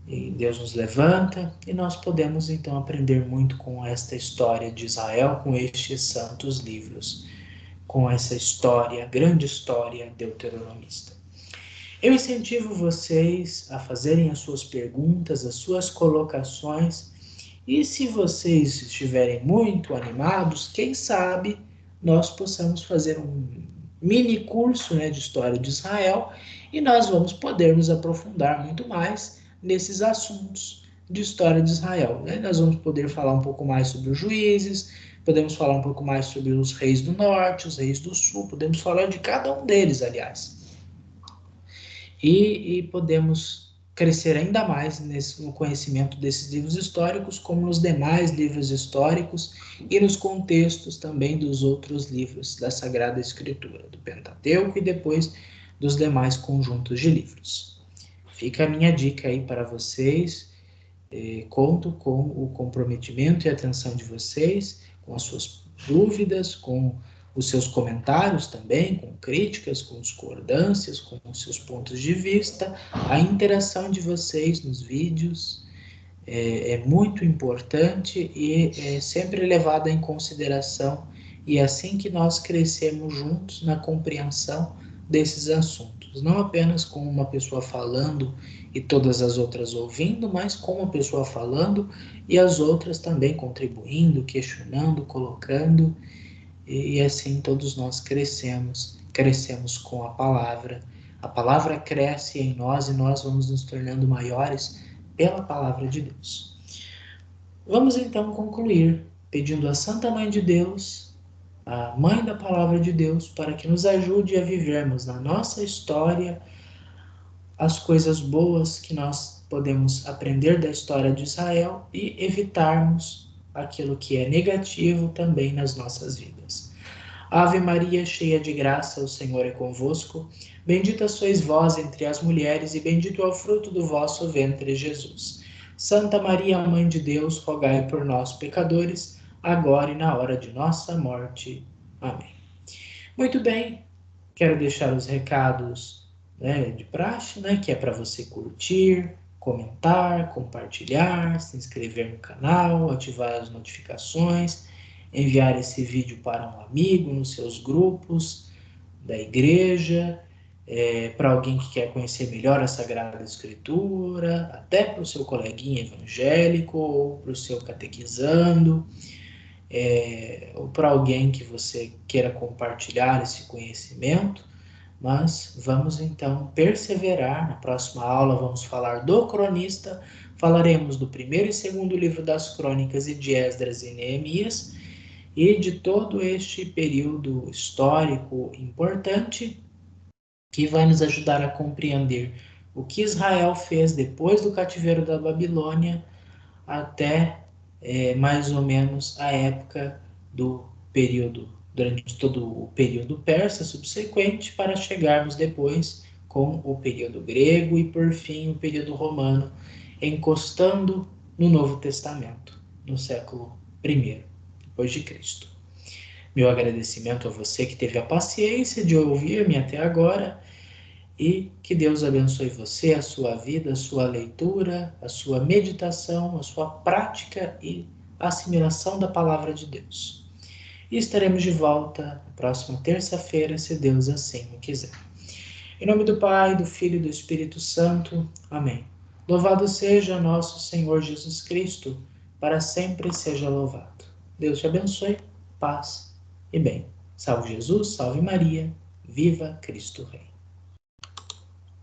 Deus nos levanta e nós podemos então aprender muito com esta história de Israel, com estes santos livros, com essa história, grande história deuteronomista. Eu incentivo vocês a fazerem as suas perguntas, as suas colocações, e se vocês estiverem muito animados, quem sabe nós possamos fazer um mini curso, né, de história de Israel e nós vamos poder nos aprofundar muito mais nesses assuntos de história de Israel, né? Nós vamos poder falar um pouco mais sobre os juízes, podemos falar um pouco mais sobre os reis do norte, os reis do sul, podemos falar de cada um deles, aliás. E podemos crescer ainda mais no conhecimento desses livros históricos, como nos demais livros históricos e nos contextos também dos outros livros da Sagrada Escritura, do Pentateuco e depois dos demais conjuntos de livros. Fica a minha dica aí para vocês. Conto com o comprometimento e atenção de vocês, com as suas dúvidas, com os seus comentários também, com críticas, com discordâncias, com os seus pontos de vista. A interação de vocês nos vídeos é muito importante e é sempre levada em consideração, e é assim que nós crescemos juntos na compreensão desses assuntos, não apenas com uma pessoa falando e todas as outras ouvindo, mas com uma pessoa falando e as outras também contribuindo, questionando, colocando, e assim todos nós crescemos com a palavra cresce em nós e nós vamos nos tornando maiores pela palavra de Deus. Vamos então concluir pedindo à Santa Mãe de Deus, a Mãe da Palavra de Deus, para que nos ajude a vivermos na nossa história as coisas boas que nós podemos aprender da história de Israel e evitarmos aquilo que é negativo também nas nossas vidas. Ave Maria, cheia de graça, o Senhor é convosco. Bendita sois vós entre as mulheres e bendito é o fruto do vosso ventre, Jesus. Santa Maria, Mãe de Deus, rogai por nós, pecadores, agora e na hora de nossa morte. Amém. Muito bem, quero deixar os recados, né, de praxe, né, que é para você curtir, comentar, compartilhar, se inscrever no canal, ativar as notificações, enviar esse vídeo para um amigo nos seus grupos da igreja, para alguém que quer conhecer melhor a Sagrada Escritura, até para o seu coleguinha evangélico, ou para o seu catequizando, ou para alguém que você queira compartilhar esse conhecimento. Mas vamos então perseverar. Na próxima aula vamos falar do cronista, falaremos do primeiro e segundo livro das crônicas e de Esdras e Neemias, e de todo este período histórico importante que vai nos ajudar a compreender o que Israel fez depois do cativeiro da Babilônia até mais ou menos a época do período, durante todo o período persa subsequente, para chegarmos depois com o período grego e, por fim, o período romano, encostando no Novo Testamento, no século I depois de Cristo. Meu agradecimento a você que teve a paciência de ouvir-me até agora e que Deus abençoe você, a sua vida, a sua leitura, a sua meditação, a sua prática e assimilação da palavra de Deus. E estaremos de volta na próxima terça-feira, se Deus assim o quiser. Em nome do Pai, do Filho e do Espírito Santo. Amém. Louvado seja nosso Senhor Jesus Cristo, para sempre seja louvado. Deus te abençoe, paz e bem. Salve Jesus, salve Maria, viva Cristo Rei.